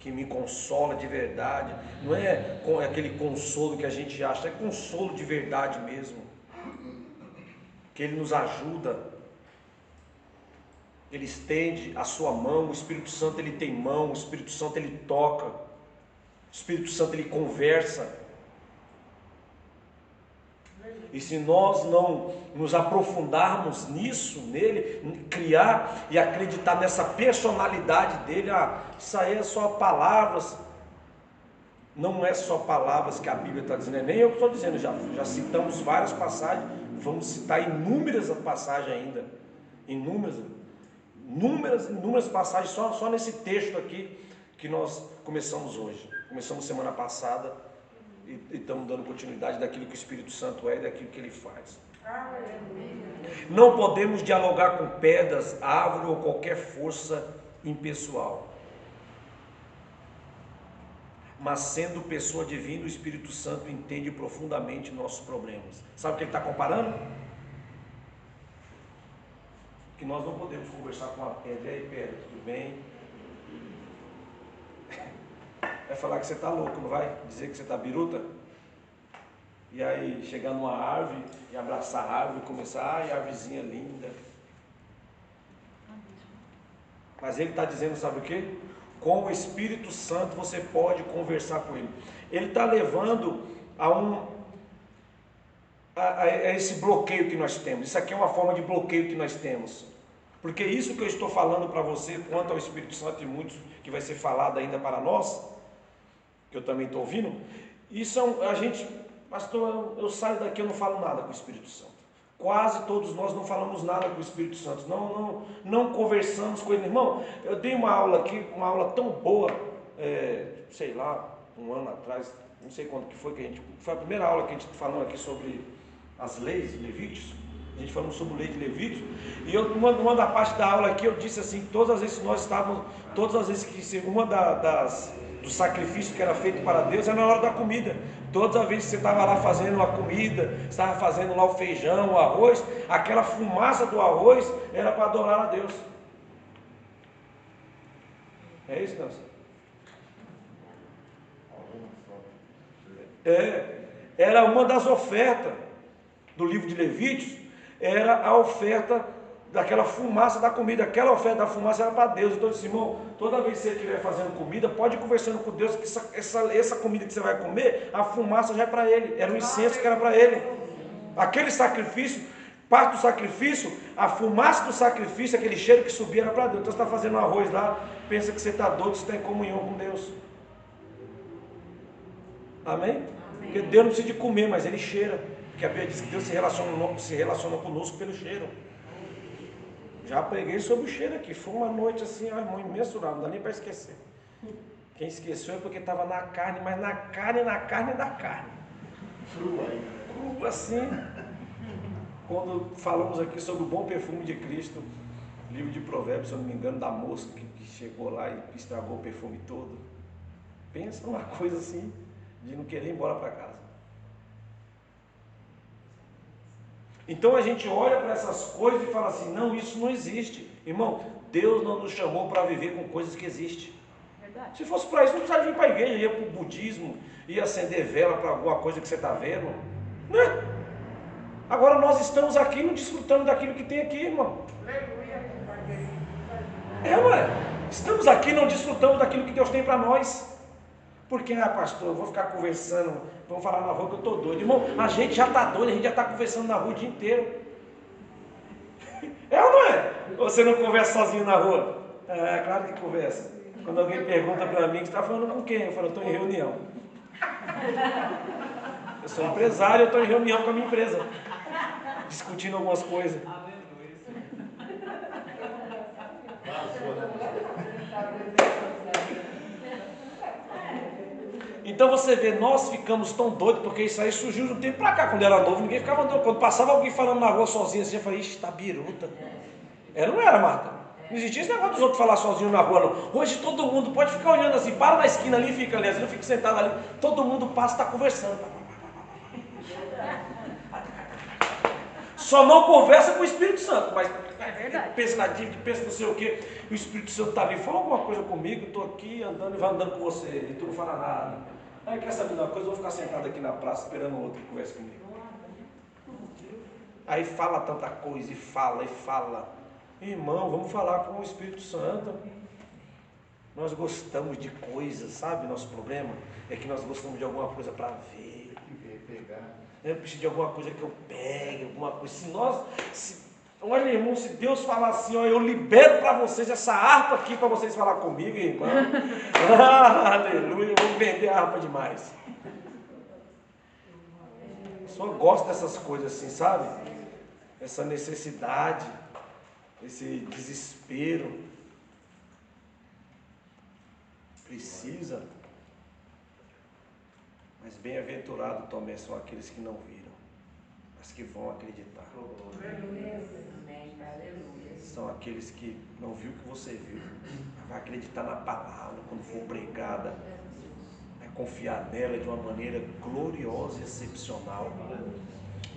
que me consola de verdade, não é aquele consolo que a gente acha, é consolo de verdade mesmo. Que ele nos ajuda, ele estende a sua mão, o Espírito Santo ele tem mão, o Espírito Santo ele toca, o Espírito Santo ele conversa. E se nós não nos aprofundarmos nisso, nele, criar e acreditar nessa personalidade dele, isso aí é só palavras, não é só palavras que a Bíblia está dizendo, nem eu que estou dizendo, já citamos várias passagens, vamos citar inúmeras passagens ainda, inúmeras passagens, só nesse texto aqui que nós começamos hoje, começamos semana passada, e estamos dando continuidade daquilo que o Espírito Santo é e daquilo que ele faz. Não podemos dialogar com pedras, árvore ou qualquer força impessoal. Mas sendo pessoa divina, o Espírito Santo entende profundamente nossos problemas. Sabe o que ele está comparando? Que nós não podemos conversar com uma pedra. E aí, pedra, tudo bem? Vai falar que você está louco, não vai? Dizer que você está biruta? E aí chegar numa árvore e abraçar a árvore e começar, ai, árvorezinha linda. Mas ele está dizendo, sabe o quê? Com o Espírito Santo você pode conversar com ele. Ele está levando a esse bloqueio que nós temos. Isso aqui é uma forma de bloqueio que nós temos. Porque isso que eu estou falando para você, quanto ao Espírito Santo e muitos que vai ser falado ainda para nós, que eu também estou ouvindo, isso a gente, pastor, eu saio daqui, eu não falo nada com o Espírito Santo. Quase todos nós não falamos nada com o Espírito Santo, não conversamos com ele. Irmão, eu dei uma aula aqui, uma aula tão boa, sei lá, um ano atrás, não sei quando que foi foi a primeira aula que a gente falou aqui sobre as leis de Levíticos, a gente falou sobre a lei de Levíticos, e uma da parte da aula aqui eu disse assim, todas as vezes que nós estávamos, todas as vezes que uma dos sacrifícios que era feito para Deus era na hora da comida, Toda vez que você estava lá fazendo uma comida, estava fazendo lá o feijão, o arroz, aquela fumaça do arroz era para adorar a Deus. É isso, Nelson? Era uma das ofertas do livro de Levíticos, era a oferta daquela fumaça da comida. Aquela oferta da fumaça era para Deus. Então eu disse, irmão, toda vez que você estiver fazendo comida, pode ir conversando com Deus, que essa comida que você vai comer, a fumaça já é para Ele, era um incenso que era para Ele. Aquele sacrifício, parte do sacrifício, a fumaça do sacrifício, aquele cheiro que subia era para Deus. Então você está fazendo arroz lá, pensa que você está doido, você está em comunhão com Deus. Amém? Porque Deus não precisa de comer, mas Ele cheira. Porque a Bíblia diz que Deus se relaciona conosco pelo cheiro. Já preguei sobre o cheiro aqui. Foi uma noite assim, irmão, imensurável, não dá nem para esquecer. Quem esqueceu é porque estava na carne, mas na carne da carne. Cru assim. Quando falamos aqui sobre o bom perfume de Cristo, livro de Provérbios, se eu não me engano, da moça que chegou lá e estragou o perfume todo. Pensa numa coisa assim, de não querer ir embora para casa. Então a gente olha para essas coisas e fala assim, não, isso não existe. Irmão, Deus não nos chamou para viver com coisas que existem. Verdade. Se fosse para isso, não precisava vir para a igreja, ia para o budismo, ia acender vela para alguma coisa que você está vendo. Né? Agora nós estamos aqui não desfrutando daquilo que tem aqui, irmão. Ué. Estamos aqui não desfrutamos daquilo que Deus tem para nós. Porque, pastor, eu vou ficar conversando, vamos falar na rua que eu estou doido. Irmão, a gente já está doido, a gente já está conversando na rua o dia inteiro. É ou não é? Você não conversa sozinho na rua? É, claro que conversa. Quando alguém pergunta para mim, você está falando com quem? Eu falo, eu estou em reunião. Eu sou empresário, eu estou em reunião com a minha empresa. Discutindo algumas coisas. Então você vê, nós ficamos tão doidos, porque isso aí surgiu de um tempo pra cá, quando era novo, ninguém ficava doido. Quando passava alguém falando na rua sozinho assim, eu falei, ixi, tá biruta. Não era, Marta? Não existia esse negócio dos outros falar sozinho na rua, não. Hoje todo mundo pode ficar olhando assim, para na esquina ali e fica ali, às vezes eu fico sentado ali, todo mundo passa e está conversando. Só não conversa com o Espírito Santo, mas pensa na dívida, pensa não sei o quê, o Espírito Santo está ali, fala alguma coisa comigo, estou aqui andando e vai andando com você, e tu não fala nada. Aí quer saber de uma coisa, eu vou ficar sentado aqui na praça esperando o outro que converse comigo. Aí fala tanta coisa, e fala. Irmão, vamos falar com o Espírito Santo. Nós gostamos de coisas, sabe? Nosso problema é que nós gostamos de alguma coisa para ver. Eu preciso de alguma coisa que eu pegue, alguma coisa. Olha, irmão, se Deus falar assim, ó, eu libero para vocês essa harpa aqui para vocês falar comigo, irmão. Aleluia, eu vou vender a harpa demais. Eu só gosto dessas coisas assim, sabe? Essa necessidade, esse desespero. Precisa. Mas bem-aventurado, Tomé, são aqueles que não viram, mas que vão acreditar. São aqueles que não viu o que você viu, mas vai acreditar na palavra quando for pregada, vai confiar nela de uma maneira gloriosa e excepcional.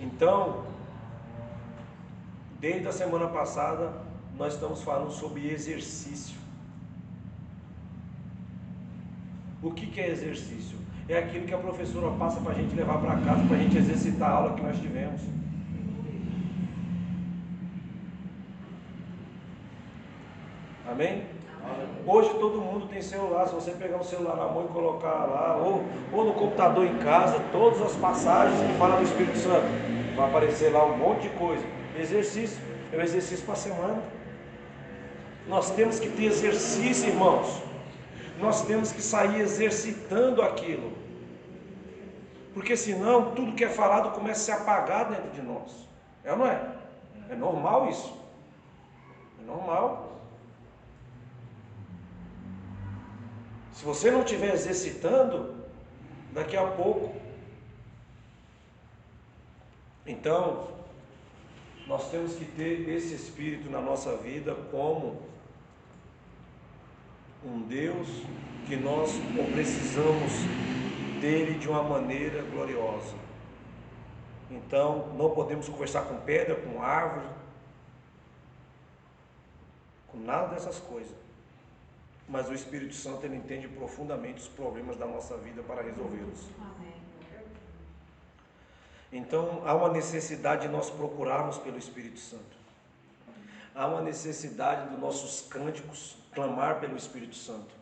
Então, desde a semana passada, nós estamos falando sobre exercício. O que é exercício? É aquilo que a professora passa para a gente levar para casa, para a gente exercitar a aula que nós tivemos. Amém? Hoje todo mundo tem celular. Se você pegar um celular na mão e colocar lá, ou no computador em casa, todas as passagens que falam do Espírito Santo, vai aparecer lá um monte de coisa. Exercício, é um exercício para a semana. Nós temos que ter exercício, irmãos. Nós temos que sair exercitando aquilo, porque senão tudo que é falado começa a se apagar dentro de nós. É ou não é? É normal isso. É normal. Se você não estiver exercitando, daqui a pouco. Então, nós temos que ter esse espírito na nossa vida como um Deus que nós precisamos dele de uma maneira gloriosa. Então, não podemos conversar com pedra, com árvore, com nada dessas coisas. Mas o Espírito Santo, ele entende profundamente os problemas da nossa vida para resolvê-los. Então, há uma necessidade de nós procurarmos pelo Espírito Santo. Há uma necessidade dos nossos cânticos clamar pelo Espírito Santo.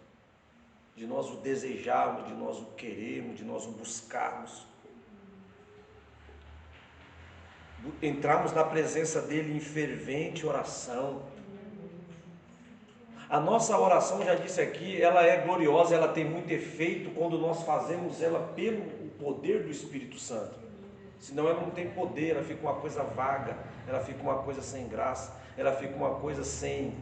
De nós o desejarmos, de nós o querermos, de nós o buscarmos. Entrarmos na presença dele em fervente oração. A nossa oração, já disse aqui, ela é gloriosa, ela tem muito efeito quando nós fazemos ela pelo poder do Espírito Santo. Senão ela não tem poder, ela fica uma coisa vaga, ela fica uma coisa sem graça, ela fica uma coisa sem...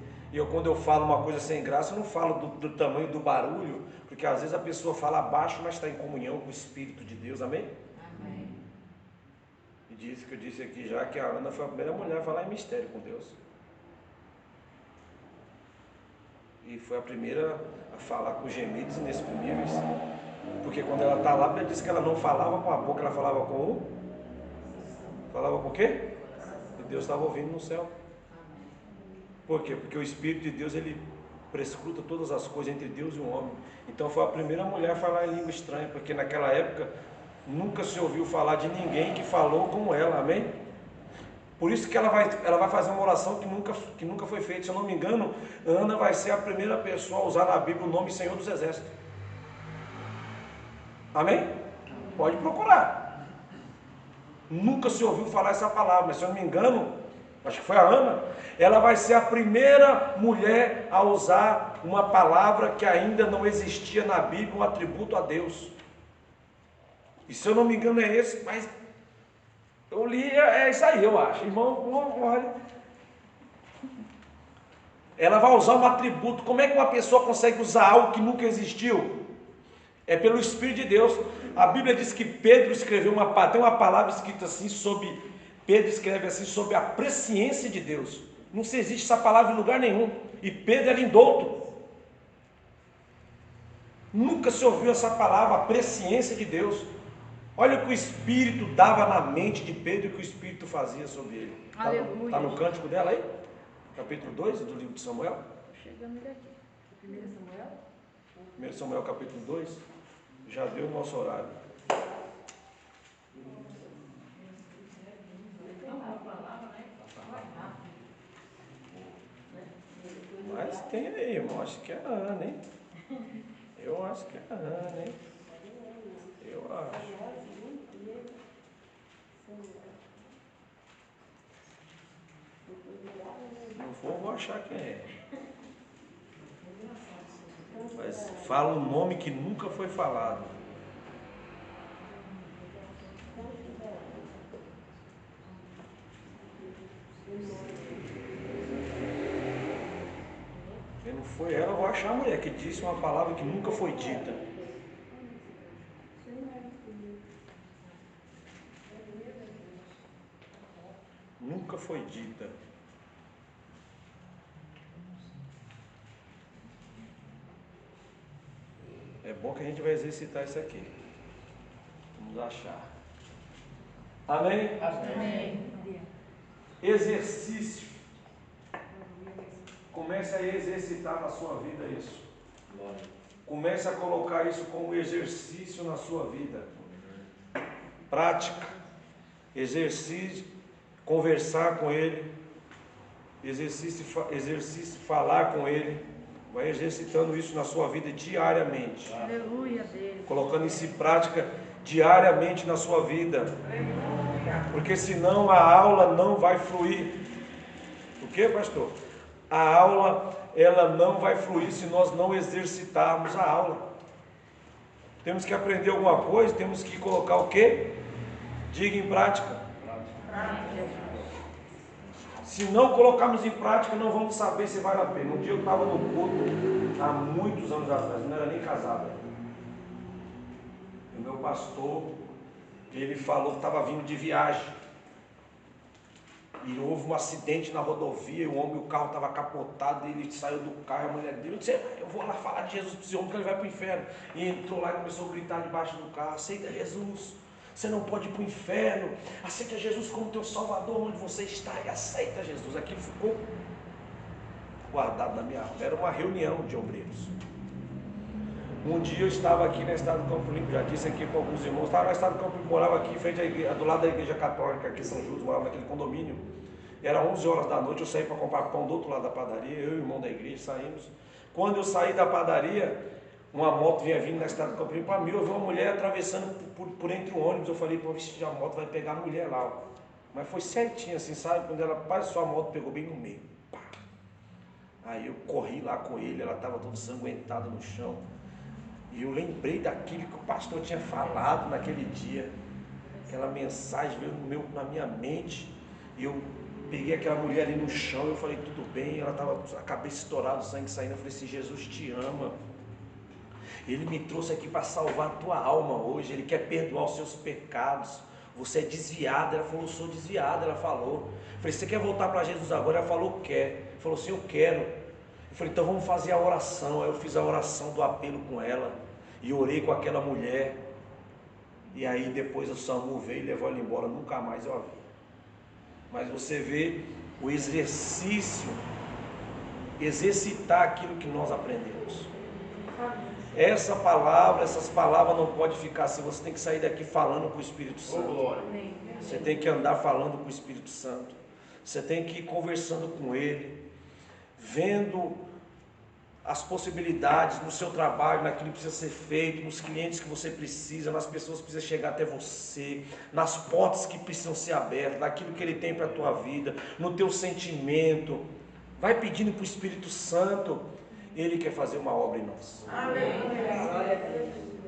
Quando eu falo uma coisa sem graça, eu não falo do tamanho do barulho, porque às vezes a pessoa fala baixo, mas está em comunhão com o Espírito de Deus, amém? Amém. E disse que eu disse aqui já que a Ana foi a primeira mulher a falar em mistério com Deus. E foi a primeira a falar com gemidos inexprimíveis. Porque quando ela está lá, ela disse que ela não falava com a boca, ela falava com o... Falava com o quê? E Deus estava ouvindo no céu. Por quê? Porque o Espírito de Deus, ele prescruta todas as coisas entre Deus e o homem. Então foi a primeira mulher a falar em língua estranha, porque naquela época nunca se ouviu falar de ninguém que falou como ela, amém? Por isso que ela vai fazer uma oração que nunca foi feita. Se eu não me engano, Ana vai ser a primeira pessoa a usar na Bíblia o nome Senhor dos Exércitos. Amém? Pode procurar. Nunca se ouviu falar essa palavra, mas se eu não me engano, acho que foi a Ana, ela vai ser a primeira mulher a usar uma palavra que ainda não existia na Bíblia, um atributo a Deus. E se eu não me engano é esse, mas eu li, é isso aí, eu acho. Irmão, olha. Ela vai usar um atributo. Como é que uma pessoa consegue usar algo que nunca existiu? É pelo Espírito de Deus. A Bíblia diz que Pedro escreveu tem uma palavra escrita assim Pedro escreve assim sobre a presciência de Deus. Não se existe essa palavra em lugar nenhum. E Pedro era indouto. Nunca se ouviu essa palavra, a presciência de Deus. Olha o que o Espírito dava na mente de Pedro e o que o Espírito fazia sobre ele. Aleluia. Está no cântico dela aí? Capítulo 2 do livro de Samuel? Chegando ele aqui. 1 Samuel capítulo 2. Já deu o nosso horário. Mas tem aí, irmão. Acho que é a Ana, hein? Eu acho que é a Ana, hein? Eu acho. Não for, vou achar quem é. Mas fala um nome que nunca foi falado. Se não foi ela, eu vou achar a mulher que disse uma palavra que nunca foi dita. Nunca foi dita. É bom que a gente vai exercitar isso aqui. Vamos achar. Amém? Amém. Exercício. Comece a exercitar na sua vida isso. Comece a colocar isso como exercício na sua vida. Prática. Exercício. Conversar com Ele. Exercício falar com Ele. Vai exercitando isso na sua vida diariamente. Aleluia, Deus. Colocando isso em prática diariamente na sua vida. Porque senão a aula não vai fluir. O que, pastor? A aula, ela não vai fluir se nós não exercitarmos a aula. Temos que aprender alguma coisa, temos que colocar o quê? Diga em prática. Se não colocarmos em prática, não vamos saber se vale a pena. Um dia eu estava no culto, há muitos anos atrás, não era nem casado. O meu pastor, ele falou que estava vindo de viagem. E houve um acidente na rodovia, o carro estava capotado, ele saiu do carro, a mulher dele disse, eu vou lá falar de Jesus para esse homem que ele vai para o inferno. E entrou lá e começou a gritar debaixo do carro, aceita Jesus, você não pode ir para o inferno, aceita Jesus como teu salvador onde você está, e aceita Jesus. Aquilo ficou guardado na minha alma, era uma reunião de obreiros. Um dia eu estava aqui na estrada do Campo Limpo, já disse aqui com alguns irmãos, estava na estrada do Campo Limpo, morava aqui em frente à igreja, do lado da igreja católica aqui em São Judas, morava naquele condomínio. Era 11 horas da noite, eu saí para comprar pão do outro lado da padaria, eu e o irmão da igreja saímos. Quando eu saí da padaria, uma moto vinha vindo na estrada do Campo Limpo para mim, eu vi uma mulher atravessando por entre o ônibus, eu falei, pô, a moto vai pegar a mulher lá. Ó. Mas foi certinho assim, sabe? Quando ela passou, a moto pegou bem no meio. Pá. Aí eu corri lá com ele, ela estava toda ensanguentada no chão. E eu lembrei daquilo que o pastor tinha falado naquele dia. Aquela mensagem veio na minha mente. E eu peguei aquela mulher ali no chão. Eu falei, tudo bem. Ela estava a cabeça estourada, o sangue saindo. Eu falei assim, Jesus te ama. Ele me trouxe aqui para salvar a tua alma hoje. Ele quer perdoar os seus pecados. Você é desviada. Ela falou, eu sou desviada. Ela falou. Eu falei, você quer voltar para Jesus agora? Ela falou, quer. Ele falou assim, eu quero. Eu falei, então vamos fazer a oração. Aí eu fiz a oração do apelo com ela. E orei com aquela mulher. E aí depois o SAMU veio e levou ela embora. Nunca mais eu a vi. Mas você vê o exercício, exercitar aquilo que nós aprendemos. Essas palavras não podem ficar assim. Você tem que sair daqui falando com o Espírito Santo. Você tem que andar falando com o Espírito Santo. Você tem que ir conversando com Ele, vendo as possibilidades no seu trabalho, naquilo que precisa ser feito, nos clientes que você precisa, nas pessoas que precisam chegar até você, nas portas que precisam ser abertas, naquilo que Ele tem para a tua vida, no teu sentimento. Vai pedindo para o Espírito Santo. Ele quer fazer uma obra em nós. Amém.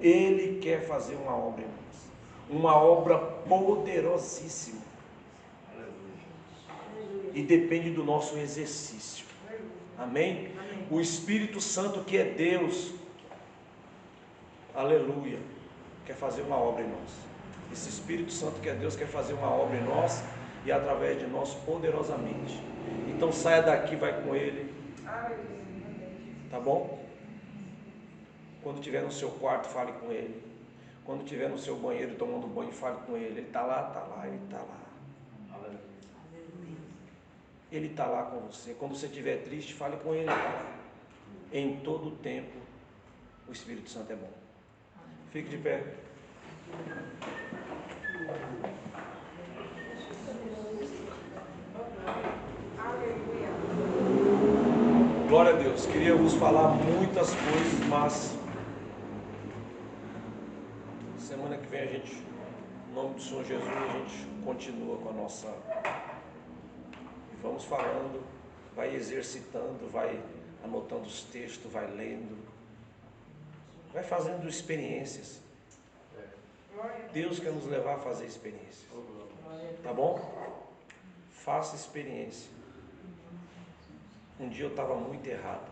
Ele quer fazer uma obra em nós. Uma obra poderosíssima. E depende do nosso exercício. Amém? O Espírito Santo, que é Deus, aleluia, quer fazer uma obra em nós. Esse Espírito Santo, que é Deus, quer fazer uma obra em nós e através de nós poderosamente. Então saia daqui, vai com Ele. Tá bom? Quando estiver no seu quarto, fale com Ele. Quando estiver no seu banheiro tomando banho, fale com Ele. Ele está lá, Ele está lá. Ele está lá com você. Quando você estiver triste, fale com Ele. Tá? Em todo o tempo, o Espírito Santo é bom. Fique de pé. Glória a Deus. Queria vos falar muitas coisas, mas semana que vem a gente, em nome do Senhor Jesus, a gente continua com a nossa... Vamos falando, vai exercitando, vai anotando os textos, vai lendo, vai fazendo experiências. Deus quer nos levar a fazer experiências. Tá bom? Faça experiência. Um dia eu estava muito errado.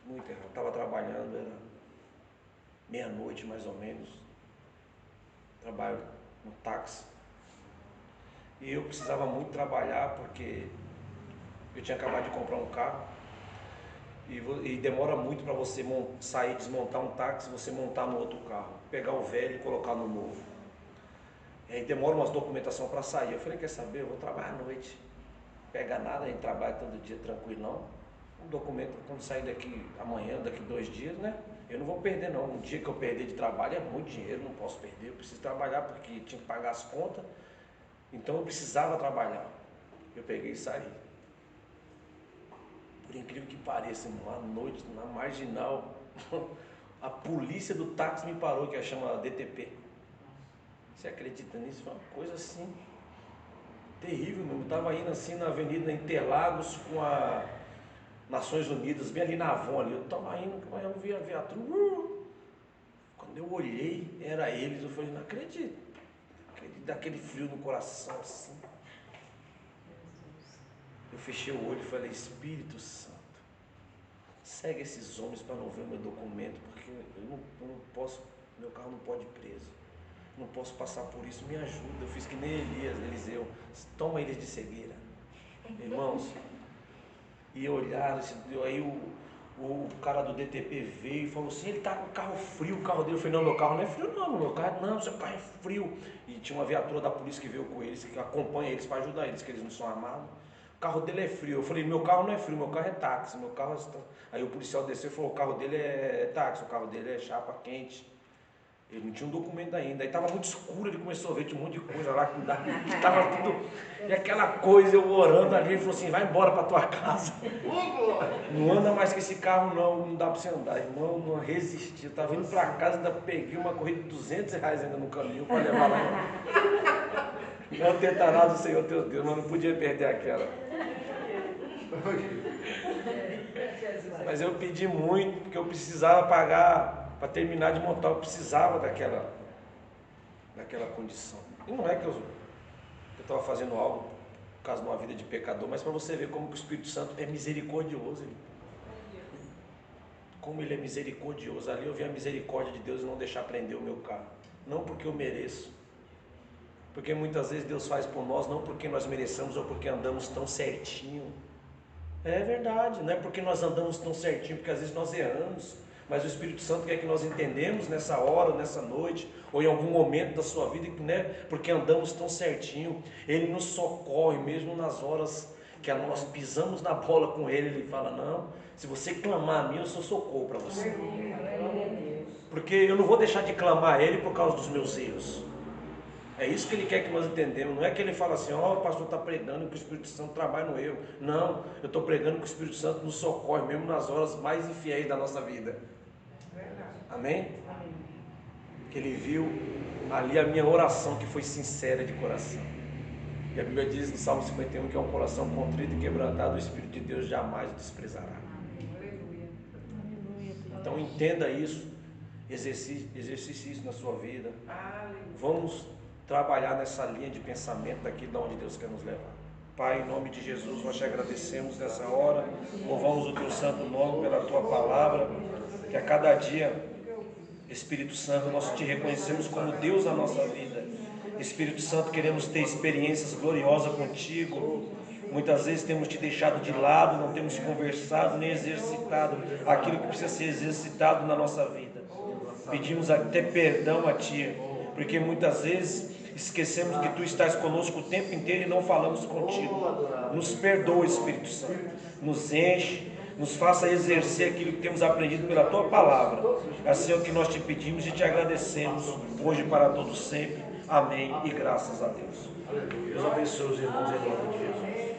Muito errado. Estava trabalhando, era meia-noite mais ou menos. Trabalho no táxi. E eu precisava muito trabalhar porque eu tinha acabado de comprar um carro. E demora muito para você sair, desmontar um táxi, você montar no outro carro. Pegar o velho e colocar no novo. E aí demora umas documentação para sair. Eu falei, quer saber, eu vou trabalhar à noite. Pega nada, a gente trabalha todo dia tranquilão. Um documento, quando sair daqui amanhã, daqui 2 dias, né? Eu não vou perder não. Um dia que eu perder de trabalho é muito dinheiro, não posso perder. Eu preciso trabalhar porque tinha que pagar as contas. Então eu precisava trabalhar. Eu peguei e saí. Por incrível que pareça, à noite, na marginal, a polícia do táxi me parou, que chama DTP. Você acredita nisso? Foi uma coisa assim, terrível mesmo. Eu estava indo assim na Avenida Interlagos com a Nações Unidas, bem ali na Avon ali. Eu estava indo, eu vi a viatura. Quando eu olhei, era eles. Eu falei, não acredito. Daquele frio no coração assim. Eu fechei o olho e falei, Espírito Santo, segue esses homens para não ver o meu documento, porque eu não posso, meu carro não pode ir preso. não posso passar por isso, me ajuda. Eu fiz que nem Eliseu, toma eles de cegueira. Irmãos, e olharam, aí o cara do DTP veio e falou assim, ele tá com o carro frio, o carro dele. Eu falei, não, meu carro não é frio não, meu carro, não, seu carro é frio. E tinha uma viatura da polícia que veio com eles, que acompanha eles para ajudar eles, que eles não são armados. O carro dele é frio. Eu falei, meu carro não é frio, meu carro é táxi, meu carro é... Aí o policial desceu e falou, o carro dele é táxi, o carro dele é chapa quente. Ele não tinha um documento ainda, aí estava muito escuro, ele começou a ver, tinha um monte de coisa lá que estava tudo, e aquela coisa, eu orando ali, ele falou assim, vai embora para tua casa, não anda mais com esse carro não dá para você andar. Irmão, não resisti, eu estava indo para casa, ainda peguei uma corrida de R$200 ainda no caminho para levar lá. Não tentarás o Senhor teu Deus, mas não podia perder aquela. Mas eu pedi muito, porque eu precisava pagar. Para terminar de montar, eu precisava daquela condição. E não é que eu estava fazendo algo por causa de uma vida de pecador, mas para você ver como que o Espírito Santo é misericordioso. Como ele é misericordioso. Ali eu vi a misericórdia de Deus e não deixar prender o meu carro. Não porque eu mereço. Porque muitas vezes Deus faz por nós, não porque nós mereçamos ou porque andamos tão certinho. É verdade, não é porque nós andamos tão certinho, porque às vezes nós erramos. Mas o Espírito Santo quer que nós entendemos nessa hora, nessa noite, ou em algum momento da sua vida, né, porque andamos tão certinho, Ele nos socorre, mesmo nas horas que nós pisamos na bola com Ele, Ele fala, não, se você clamar a mim, eu sou socorro para você. Porque eu não vou deixar de clamar a Ele por causa dos meus erros. É isso que Ele quer que nós entendemos. Não é que Ele fala assim, ó, o pastor está pregando que o Espírito Santo trabalha no erro. Não, eu estou pregando que o Espírito Santo nos socorre, mesmo nas horas mais infiéis da nossa vida. Amém? Que Ele viu ali a minha oração, que foi sincera de coração. E a Bíblia diz no Salmo 51 que é um coração contrito e quebrantado, o Espírito de Deus jamais o desprezará. Então entenda isso, exercite isso na sua vida. Vamos trabalhar nessa linha de pensamento daqui de onde Deus quer nos levar. Pai, em nome de Jesus, nós te agradecemos nessa hora, louvamos o teu santo nome pela tua palavra, que a cada dia, Espírito Santo, nós te reconhecemos como Deus na nossa vida. Espírito Santo, queremos ter experiências gloriosas contigo. Muitas vezes temos te deixado de lado, não temos conversado nem exercitado aquilo que precisa ser exercitado na nossa vida. Pedimos até perdão a ti, porque muitas vezes esquecemos que tu estás conosco o tempo inteiro e não falamos contigo. Nos perdoa, Espírito Santo, nos enche, nos faça exercer aquilo que temos aprendido pela tua palavra. Assim é o que nós te pedimos e te agradecemos hoje para todos sempre. Amém e graças a Deus. Deus abençoe os irmãos em nome de Jesus.